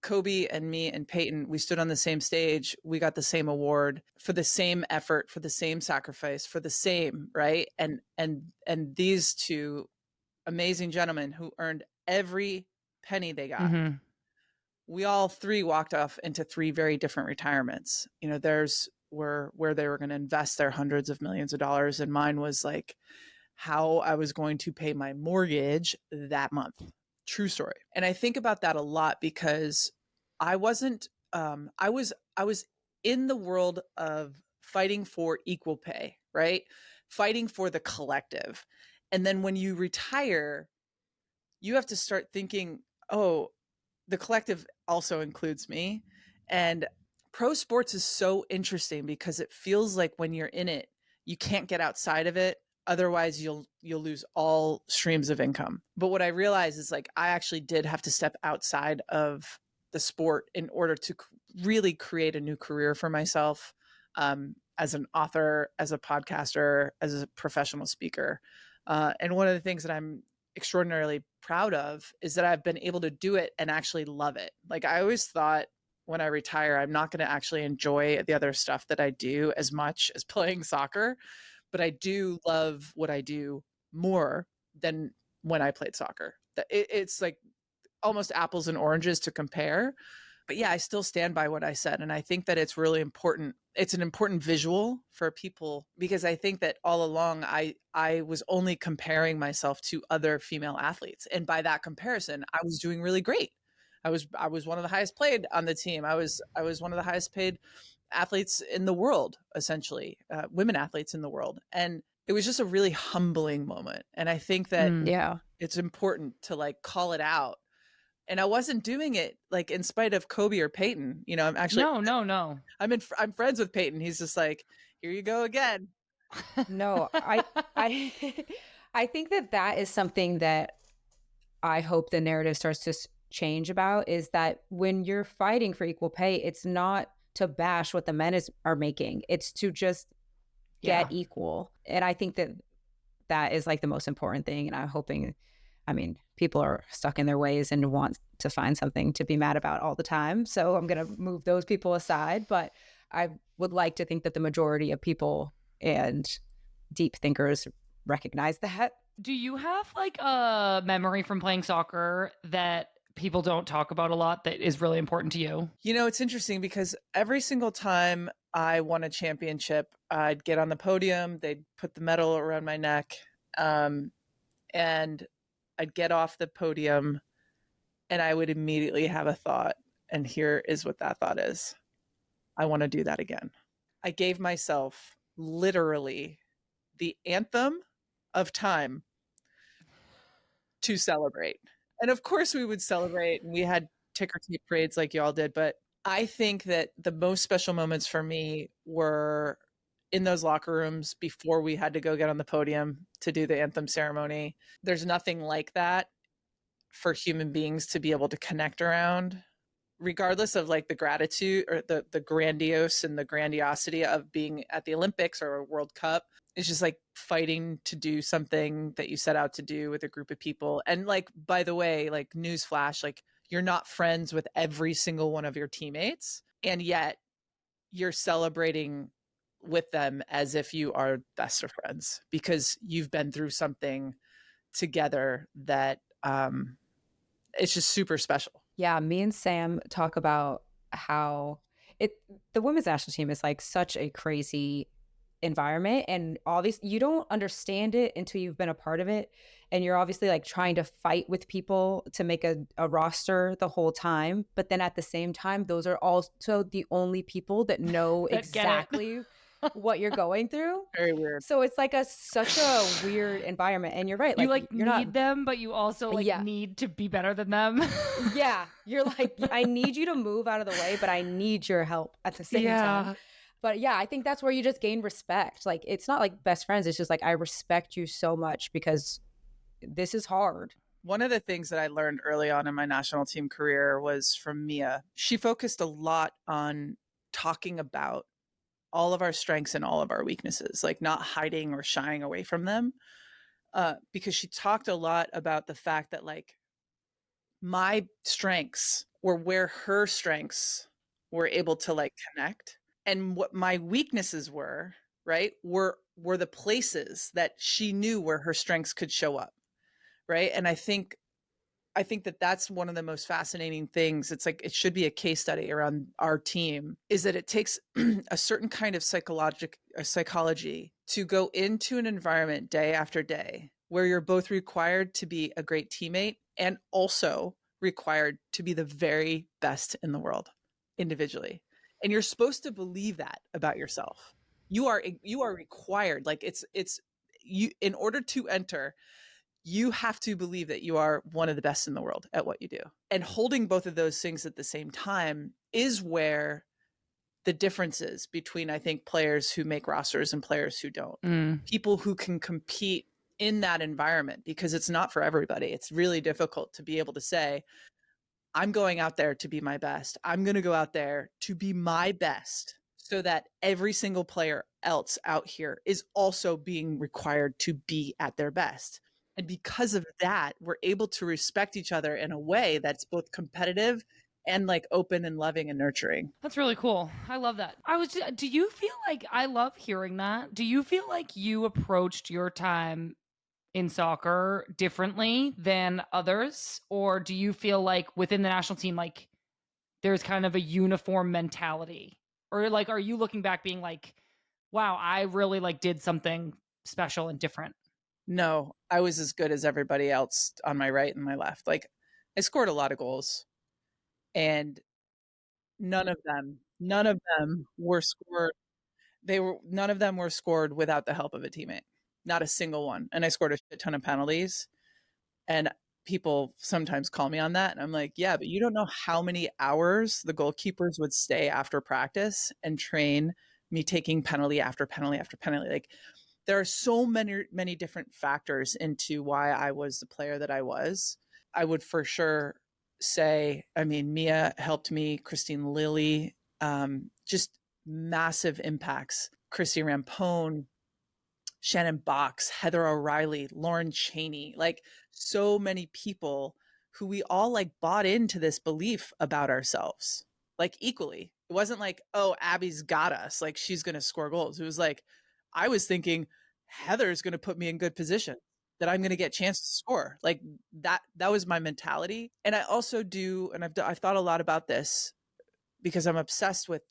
Kobe and me and Peyton, we stood on the same stage. We got the same award for the same effort, for the same sacrifice, for the same, right? And these two amazing gentlemen who earned every penny they got. We all three walked off into three very different retirements. You know, theirs were where they were going to invest their hundreds of millions of dollars, and mine was like how I was going to pay my mortgage that month. True story. And I think about that a lot because I wasn't I was in the world of fighting for equal pay, right? Fighting for the collective. And then when you retire, you have to start thinking, oh, the collective also includes me. And pro sports is so interesting because it feels like when you're in it, you can't get outside of it. Otherwise, you'll lose all streams of income. But what I realized is like I actually did have to step outside of the sport in order to really create a new career for myself, as an author, as a podcaster, as a professional speaker. And one of the things that I'm extraordinarily proud of is that I've been able to do it and actually love it. Like I always thought when I retire, I'm not going to actually enjoy the other stuff that I do as much as playing soccer, but I do love what I do more than when I played soccer. It's like almost apples and oranges to compare. But yeah, I still stand by what I said. And I think that it's really important. It's an important visual for people because I think that all along I was only comparing myself to other female athletes. And by that comparison, I was doing really great. I was one of the highest paid on the team. I was one of the highest paid athletes in the world, essentially, women athletes in the world. And it was just a really humbling moment. And I think that Yeah. it's important to like call it out. And I wasn't doing it like in spite of Kobe or Peyton. You know, I'm actually no. I'm friends with Peyton. He's just like, here you go again. No, I I think that is something that I hope the narrative starts to change about, is that when you're fighting for equal pay, it's not to bash what the men are making. It's to just Yeah. get equal. And I think that is like the most important thing. And I'm hoping, I mean, people are stuck in their ways and want to find something to be mad about all the time. So I'm going to move those people aside. But I would like to think that the majority of people and deep thinkers recognize that. Do you have like a memory from playing soccer that people don't talk about a lot that is really important to you? You know, it's interesting because every single time I won a championship, I'd get on the podium, they'd put the medal around my neck, and I'd get off the podium and I would immediately have a thought. And here is what that thought is: I want to do that again. I gave myself literally the anthem of time to celebrate. And of course we would celebrate, and we had ticker tape parades like y'all did, but I think that the most special moments for me were in those locker rooms before we had to go get on the podium to do the anthem ceremony. There's nothing like that for human beings to be able to connect around, regardless of like the gratitude or the grandiose and the grandiosity of being at the Olympics or a World Cup. It's just like fighting to do something that you set out to do with a group of people. And like, by the way, like newsflash, like you're not friends with every single one of your teammates, and yet you're celebrating with them as if you are best of friends because you've been through something together that it's just super special. Yeah, me and Sam talk about how the women's national team is like such a crazy environment, and obviously you don't understand it until you've been a part of it, and you're obviously like trying to fight with people to make a roster the whole time, but then at the same time those are also the only people that know That exactly what you're going through. Very weird. So it's like such a weird environment, and you're right, You like like you're need not them, but you also like Yeah. need to be better than them. yeah, you're like, I need you to move out of the way, but I need your help at the same time. But yeah, I think that's where you just gain respect. Like, it's not like best friends. It's just like, I respect you so much because this is hard. One of the things that I learned early on in my national team career was from Mia. She focused a lot on talking about all of our strengths and all of our weaknesses, like not hiding or shying away from them. Because she talked a lot about the fact that like my strengths were where her strengths were able to like connect, and what my weaknesses were, right, were the places that she knew where her strengths could show up, right? And I think that that's one of the most fascinating things. It's like it should be a case study around our team, is that it takes a certain kind of psychology to go into an environment day after day where you're both required to be a great teammate and also required to be the very best in the world individually. And you're supposed to believe that about yourself. You are required, like it's you, in order to enter, you have to believe that you are one of the best in the world at what you do. And holding both of those things at the same time is where the difference is between, I think, players who make rosters and players who don't. People who can compete in that environment, because it's not for everybody. It's really difficult to be able to say, I'm going out there to be my best. I'm going to go out there to be my best so that every single player else out here is also being required to be at their best. And because of that, we're able to respect each other in a way that's both competitive and like open and loving and nurturing. That's really cool. I love that. Do you feel like, I love hearing that. Do you feel like you approached your time in soccer differently than others? Or do you feel like within the national team, like there's kind of a uniform mentality? Or like, are you looking back being like, wow, I really like did something special and different? No, I was as good as everybody else on my right and my left. Like I scored a lot of goals, and none of them were scored. None of them were scored without the help of a teammate. Not a single one. And I scored a shit ton of penalties. And people sometimes call me on that. And I'm like, yeah, but you don't know how many hours the goalkeepers would stay after practice and train me taking penalty after penalty after penalty. Like there are so many different factors into why I was the player that I was. I would for sure say, I mean, Mia helped me, Christine Lilly, just massive impacts. Chrissy Rampone, Shannon Box, Heather O'Reilly, Lauren Cheney, like so many people who we all like bought into this belief about ourselves, like equally. It wasn't like, oh, Abby's got us, like she's going to score goals. It was like, I was thinking Heather's going to put me in good position, that I'm going to get a chance to score. Like that was my mentality. And I also do, and I've thought a lot about this because I'm obsessed with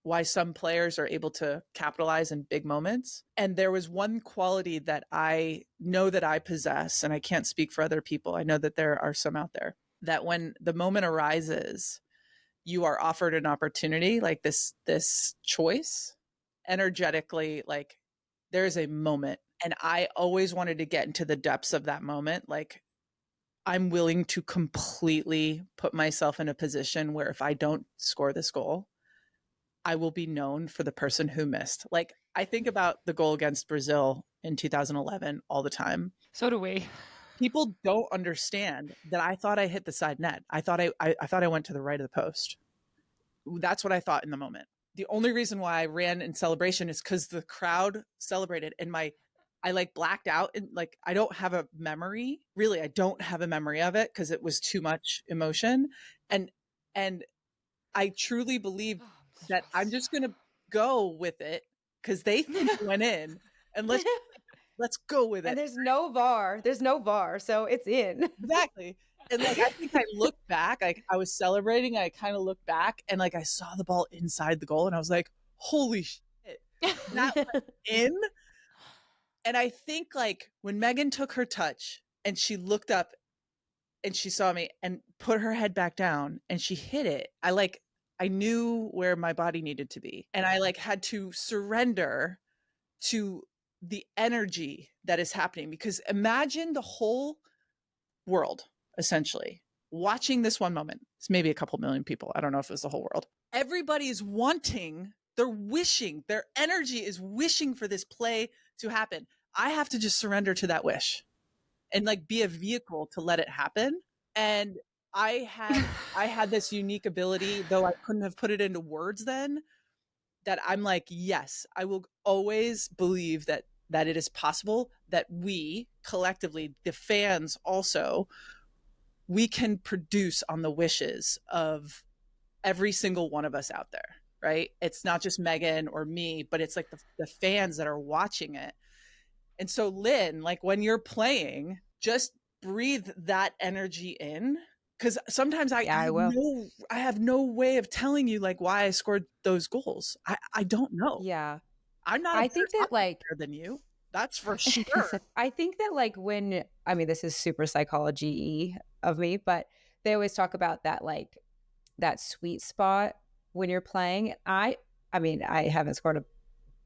why some players are able to capitalize in big moments. And there was one quality that I know that I possess, and I can't speak for other people. I know that there are some out there, that when the moment arises, you are offered an opportunity, like this choice, energetically, like there's a moment. And I always wanted to get into the depths of that moment. Like I'm willing to completely put myself in a position where if I don't score this goal, I will be known for the person who missed. Like I think about the goal against Brazil in 2011 all the time. So do we. People don't understand that I thought I hit the side net. I thought I went to the right of the post. That's what I thought in the moment. The only reason why I ran in celebration is because the crowd celebrated, and I like blacked out, and like I don't have a memory. Really, I don't have a memory of it because it was too much emotion. And I truly believe that I'm just going to go with it because they think it went in, and let's go with it. And there's no VAR, so it's in. Exactly. And like, I think I looked back, I was celebrating. I kind of looked back and like, I saw the ball inside the goal and I was like, holy shit, that went in. And I think like when Megan took her touch and she looked up and she saw me and put her head back down and she hit it, I knew where my body needed to be. And I like had to surrender to the energy that is happening, because imagine the whole world essentially watching this one moment. It's maybe a couple million people. I don't know if it was the whole world. Everybody is wanting, they're wishing, their energy is wishing for this play to happen. I have to just surrender to that wish and like be a vehicle to let it happen. And I had this unique ability, though I couldn't have put it into words then, that I'm like, yes, I will always believe that it is possible that we collectively, the fans also, we can produce on the wishes of every single one of us out there, right? It's not just Megan or me, but it's like the fans that are watching it. And so Lynn, like when you're playing, just breathe that energy in. Because sometimes I have no way of telling you like why I scored those goals. I don't know. Yeah. I'm not I think that like better than you. That's for sure. I think that like when, I mean, this is super psychology of me, but they always talk about that, like that sweet spot when you're playing. I mean, I haven't scored a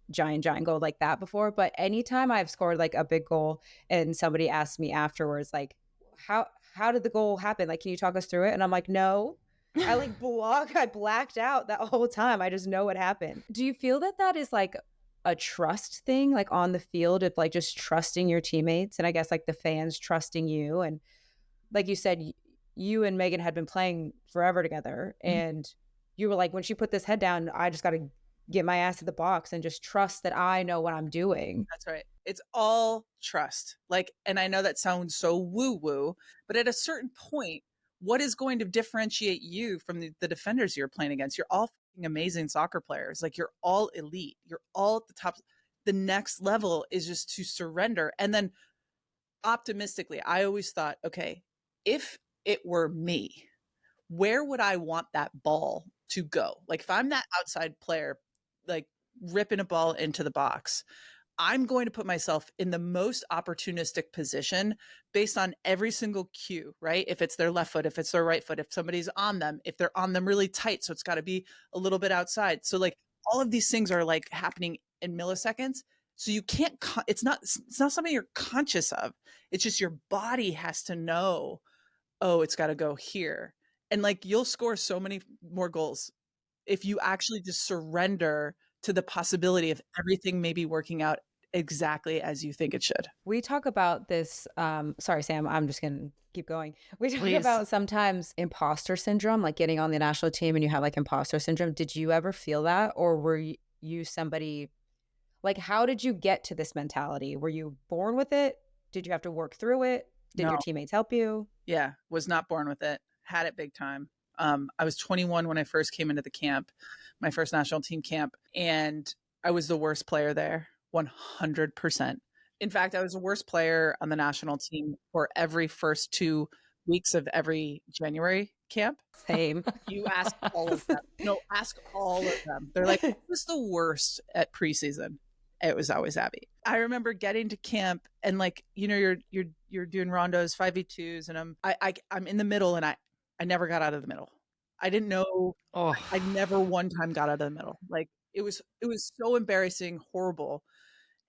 giant goal like that before, but anytime I've scored like a big goal and somebody asks me afterwards, like, how did the goal happen? Like, can you talk us through it? And I'm like, no, I blacked out that whole time. I just know what happened. Do you feel that is like a trust thing, like on the field, of like just trusting your teammates, and I guess like the fans trusting you? And like you said, you and Megan had been playing forever together, and you were like, when she put this head down, I just got to get my ass to the box and just trust that I know what I'm doing. That's right. It's all trust. Like, and I know that sounds so woo-woo, but at a certain point, what is going to differentiate you from the defenders you're playing against? You're all amazing soccer players. Like, you're all elite. You're all at the top. The next level is just to surrender. And then optimistically, I always thought, okay, if it were me, where would I want that ball to go? Like, if I'm that outside player, like ripping a ball into the box, I'm going to put myself in the most opportunistic position based on every single cue, right? If it's their left foot, if it's their right foot, if somebody's on them, if they're on them really tight, so it's got to be a little bit outside. So like all of these things are like happening in milliseconds. So you can't, it's not something you're conscious of. It's just your body has to know, oh, it's got to go here. And like, you'll score so many more goals if you actually just surrender to the possibility of everything maybe working out exactly as you think it should. We talk about this. Sorry, Sam, I'm just going to keep going. We talk Please. about sometimes imposter syndrome, like getting on the national team and you have like imposter syndrome. Did you ever feel that? Or were you somebody, like, how did you get to this mentality? Were you born with it? Did you have to work through it? Did No. your teammates help you? Yeah, was not born with it. Had it big time. I was 21 when I first came into the camp, my first national team camp, and I was the worst player there, 100%. In fact, I was the worst player on the national team for every first 2 weeks of every January camp. Same. You ask all of them. No, ask all of them. They're like, who was the worst at preseason? It was always Abby. I remember getting to camp and like, you know, you're doing rondos, 5v2s, and I'm in the middle, and I never got out of the middle. I didn't know. Oh, I never one time got out of the middle. Like it was so embarrassing, horrible.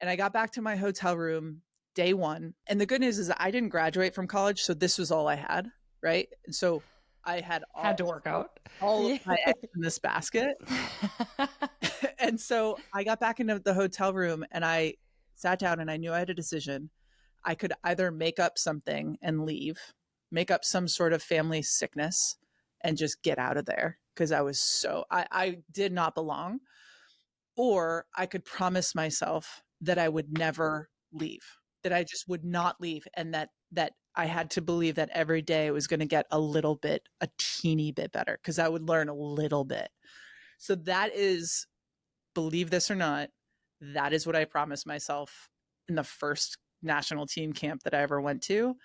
And I got back to my hotel room day one. And the good news is I didn't graduate from college, so this was all I had, right? And so I had to work out all of my eggs in this basket. And so I got back into the hotel room and I sat down and I knew I had a decision. I could either make up something and leave, make up some sort of family sickness and just get out of there because I did not belong. Or I could promise myself that I would never leave, that I just would not leave, and that I had to believe that every day it was going to get a teeny bit better because I would learn a little bit. So that is, believe this or not, that is what I promised myself in the first national team camp that I ever went to.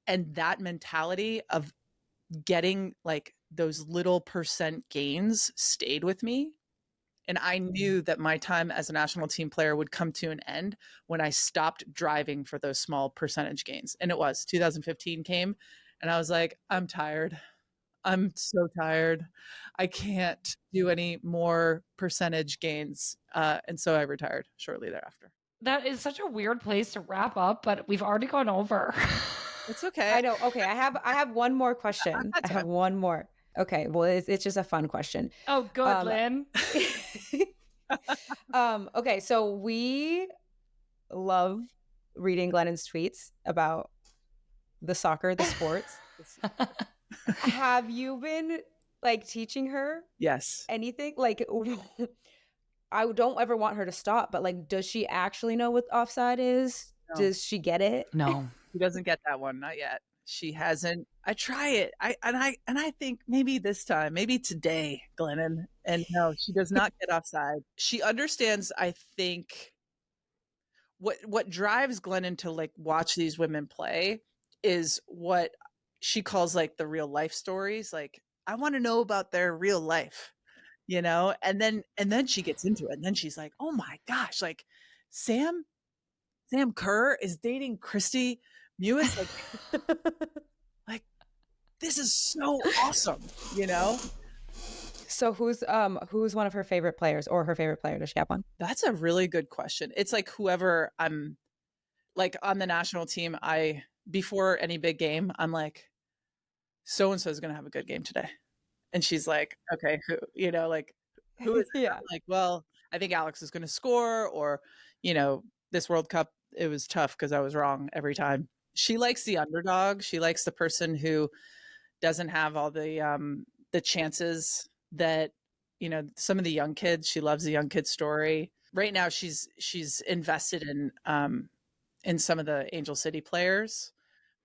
And that mentality of getting like those little percent gains stayed with me. And I knew that my time as a national team player would come to an end when I stopped driving for those small percentage gains. And it was 2015 came and I was like, I'm tired. I'm so tired. I can't do any more percentage gains. And so I retired shortly thereafter. that is such a weird place to wrap up, but we've already gone over. It's okay. I know. Okay, I have one more question. I have one more. Okay, well, it's just a fun question. Oh, good, Lynn. Okay, so we love reading Glennon's tweets about the soccer, the sports. Have you been like teaching her? Yes. Anything? Like, I don't ever want her to stop, but like, does she actually know what offside is? No. Does she get it? No. She doesn't get that one, not yet. She hasn't. I try it. I think maybe this time, maybe today, Glennon. And no, she does not get offside. She understands, I think, what drives Glennon to like watch these women play is what she calls like the real life stories. Like, I want to know about their real life, you know? And then she gets into it. And then she's like, oh my gosh, like Sam Kerr is dating Christy Mewis. Like this is so awesome, you know? So who's one of her favorite players or her favorite player? Does she have one? That's a really good question. It's like whoever I'm like on the national team, before any big game, I'm like, so-and-so is going to have a good game today. And she's like, okay, who, you know, like who is it? Yeah. Like, well, I think Alex is going to score, or, you know, this World Cup, it was tough because I was wrong every time. She likes the underdog. She likes the person who doesn't have all the chances that, you know, some of the young kids. She loves the young kid story. Right now, she's invested in some of the Angel City players.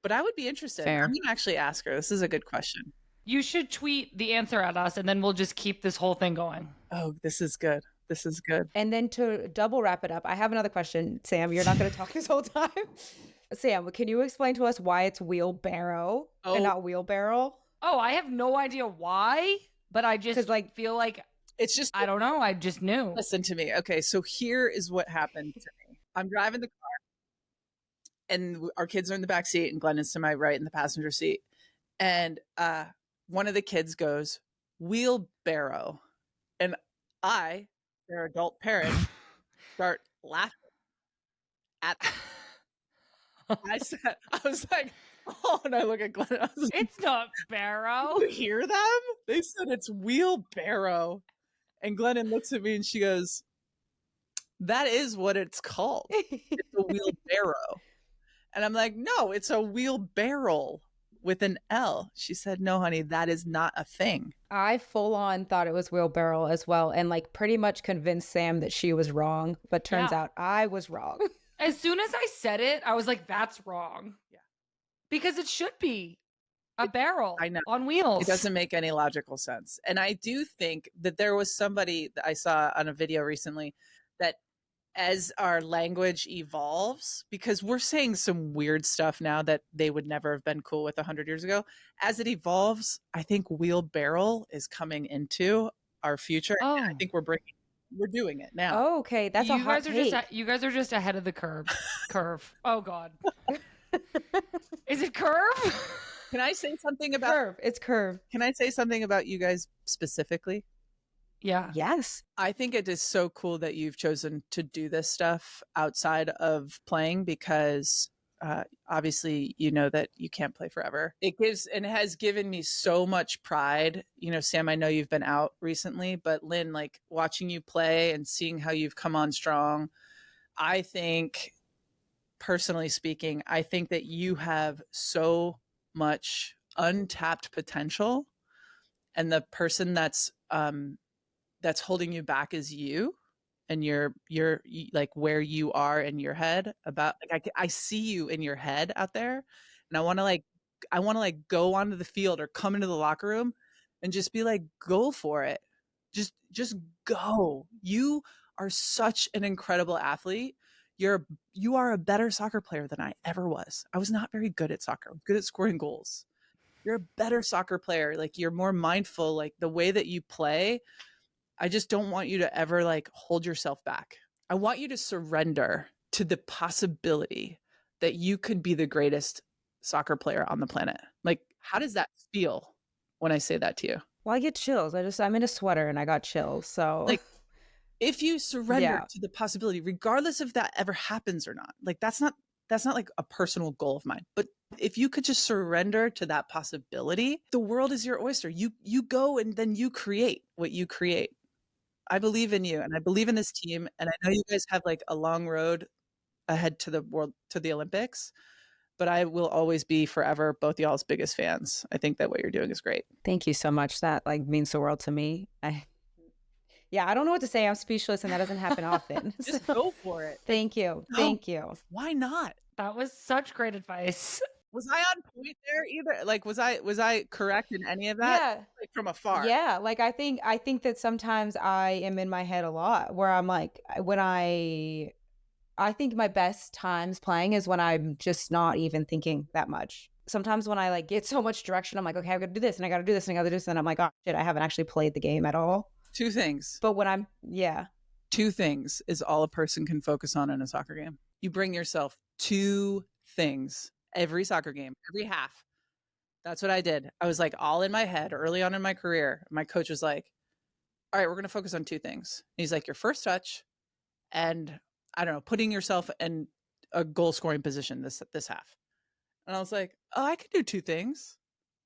But I would be interested. Fair. I'm going to actually ask her. This is a good question. You should tweet the answer at us, and then we'll just keep this whole thing going. Oh, this is good. This is good. And then to double wrap it up, I have another question. Sam, you're not going to talk this whole time. Sam, can you explain to us why it's wheelbarrow and not wheelbarrow? Oh, I have no idea why, but I just like feel like it's just, I don't know. I just knew. Listen to me. Okay, so here is what happened to me. I'm driving the car, and our kids are in the back seat, and Glenn is to my right in the passenger seat. And one of the kids goes, wheelbarrow. And I, their adult parent, start laughing at them. I was like, oh, and I look at Glenn. I was like, It's not barrow. you hear them? They said it's wheelbarrow. And Glennon looks at me and she goes, That is what it's called. It's a wheelbarrow. And I'm like, no, it's a wheelbarrow with an L. She said, no, honey, that is not a thing. I full on thought it was wheelbarrow as well, and like pretty much convinced Sam that she was wrong, but turns out I was wrong. As soon as I said it, I was like, that's wrong. Yeah. Because it should be a barrel I know. on wheels. It doesn't make any logical sense. And I do think that there was somebody that I saw on a video recently that as our language evolves, because we're saying some weird stuff now that they would never have been cool with 100 years ago, as it evolves, I think wheelbarrow is coming into our future. Oh. And I think we're doing it now. Oh, okay, that's a hot take. You guys are just ahead of the curve. Oh God. Is it curve? Can I say something about curve? It's curve. Can I say something about you guys specifically? Yeah. Yes. I think it is so cool that you've chosen to do this stuff outside of playing because obviously you know that you can't play forever. It gives and has given me so much pride. You know, Sam, I know you've been out recently, but Lynn, like watching you play and seeing how you've come on strong, I think, personally speaking, I think that you have so much untapped potential, and the person that's holding you back is you, and you're like where you are in your head about like I see you in your head out there, and I want to go onto the field or come into the locker room and just be like, go for it, just go. You are such an incredible athlete. You are a better soccer player than I ever was. I was not very good at soccer. I'm good at scoring goals. You're a better soccer player. Like you're more mindful, like the way that you play. I just don't want you to ever like hold yourself back. I want you to surrender to the possibility that you could be the greatest soccer player on the planet. Like, how does that feel when I say that to you? Well, I get chills. I'm in a sweater and I got chills. So like, if you surrender to the possibility, regardless if that ever happens or not, like that's not like a personal goal of mine, but if you could just surrender to that possibility, the world is your oyster. You go and then you create what you create. I believe in you and I believe in this team. And I know you guys have like a long road ahead to the Olympics, but I will always be forever both y'all's biggest fans. I think that what you're doing is great. Thank you so much. That like means the world to me. I don't know what to say. I'm speechless and that doesn't happen often. Just go for it. Thank you. Thank you. Why not? That was such great advice. Was I on point there either? Like, was I correct in any of that? Yeah. Like from afar. Yeah. Like, I think that sometimes I am in my head a lot where I'm like, when I think my best times playing is when I'm just not even thinking that much. Sometimes when I like get so much direction, I'm like, okay, I've got to do this and I got to do this and I got to do this. And I'm like, oh shit, I haven't actually played the game at all. Two things. But when two things is all a person can focus on in a soccer game. You bring yourself two things every soccer game, every half. That's what I did. I was like all in my head early on in my career. My coach was like, all right, we're going to focus on two things. And he's like, your first touch and I don't know, putting yourself in a goal scoring position this half. And I was like, oh, I could do two things.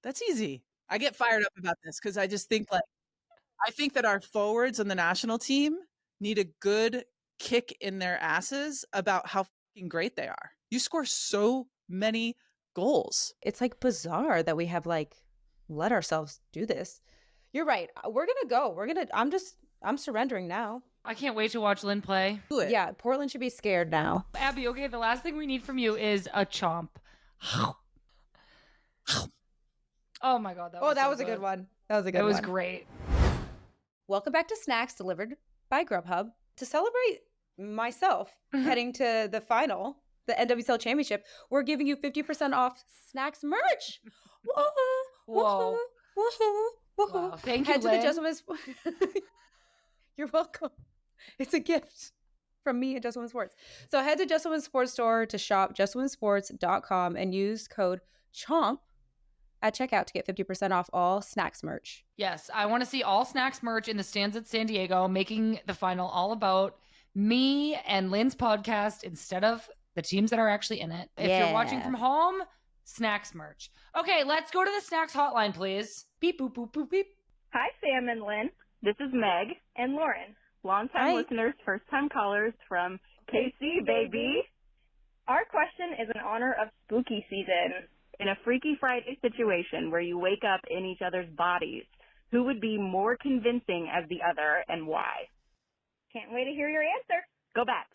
That's easy. I get fired up about this because I just think I think that our forwards on the national team need a good kick in their asses about how fucking great they are. You score so many goals. It's like bizarre that we have like let ourselves do this. You're right. We're going to go. I'm surrendering now. I can't wait to watch Lynn play. Do it. Yeah, Portland should be scared now. Abby, okay, the last thing we need from you is a chomp. Oh my God. That was a good one. That was great. Welcome back to Snacks delivered by Grubhub. To celebrate myself heading to the final, the NWSL Championship, we're giving you 50% off Snacks merch. Whoa. Wow. Thank you, Head to Lynn. the Gentleman's... You're welcome. It's a gift from me at Just Women Sports. So head to Just Women Sports store to shop justwomensports.com and use code CHOMP at checkout to get 50% off all Snacks merch. Yes, I want to see all Snacks merch in the stands at San Diego, making the final all about me and Lynn's podcast instead of the teams that are actually in it. If you're watching from home, Snacks merch. Okay, let's go to the Snacks hotline, please. Beep, boop, boop, boop, beep. Hi, Sam and Lynn. This is Meg and Lauren. Long-time Hi. listeners, first-time callers from KC, baby. Our question is in honor of spooky season. In a Freaky Friday situation where you wake up in each other's bodies, who would be more convincing as the other and why? Can't wait to hear your answer. Go back.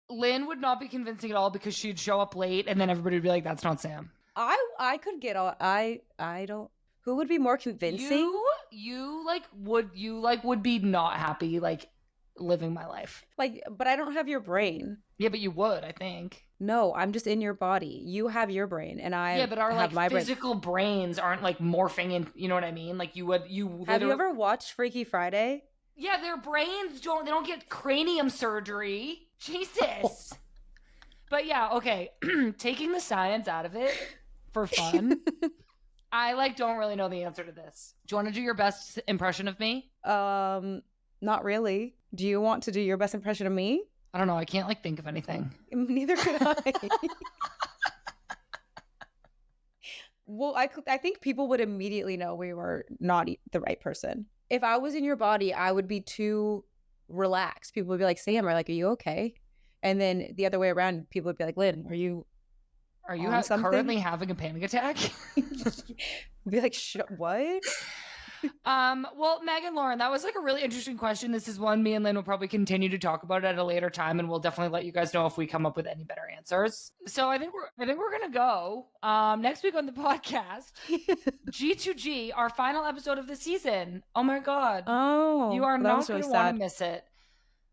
Lynn would not be convincing at all because she'd show up late and then everybody would be like, that's not Sam. I could get all I don't. Who would be more convincing? You would be not happy like living my life. Like, but I don't have your brain. Yeah, but you would, I think. No, I'm just in your body. You have your brain, and I but our have like my brain. physical brains aren't like morphing in. You know what I mean? Like Have you ever watched Freaky Friday? Yeah, their brains don't get cranium surgery. Jesus. But yeah, okay. Taking the science out of it for fun. I like don't really know the answer to this. Do you want to do your best impression of me? Not really. Do you want to do your best impression of me? I don't know. I can't like think of anything. Neither could I. Well, I think people would immediately know we were not the right person. If I was in your body, I would be too relaxed. People would be like, Sam, are you okay? And then the other way around, people would be like, Lynn, are you currently having a panic attack? Be like, what? Well, Megan, Lauren, that was like a really interesting question. This is one me and Lynn will probably continue to talk about at a later time, and we'll definitely let you guys know if we come up with any better answers. So I think we're gonna go. Next week on the podcast, G2G, our final episode of the season. Oh my god! Oh, you are not really gonna want to miss it.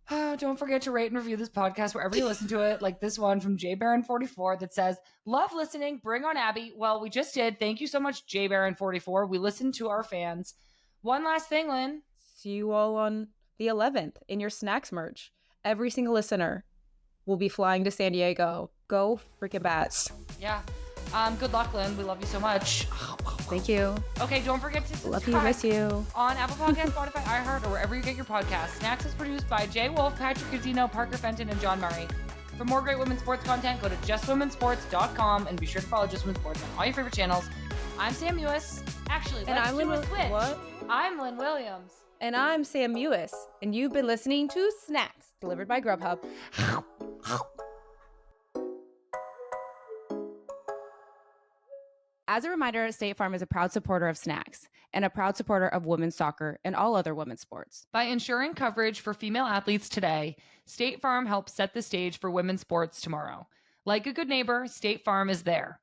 Don't forget to rate and review this podcast wherever you listen to it, like this one from JBaron44 that says, love listening, bring on Abby. Well, we just did. Thank you so much, JBaron44. We listened to our fans. One last thing, Lynn. See you all on the 11th in your snacks merch. Every single listener will be flying to San Diego. Go freaking Bats. Yeah. Good luck, Lynn. We love you so much. Thank you. Okay, don't forget to subscribe. Love you, miss you. On Apple Podcasts, Spotify, iHeart, or wherever you get your podcasts. Snacks is produced by Jay Wolf, Patrick Casino, Parker Fenton, and John Murray. For more great women's sports content, go to justwomensports.com and be sure to follow Just Women's Sports on all your favorite channels. I'm Sam Mewis. Actually, And let's I'm do Lynn a switch. What? I'm Lynn Williams. And I'm Sam Mewis. And you've been listening to Snacks, delivered by Grubhub. As a reminder, State Farm is a proud supporter of Snacks and a proud supporter of women's soccer and all other women's sports. By ensuring coverage for female athletes today, State Farm helps set the stage for women's sports tomorrow. Like a good neighbor, State Farm is there.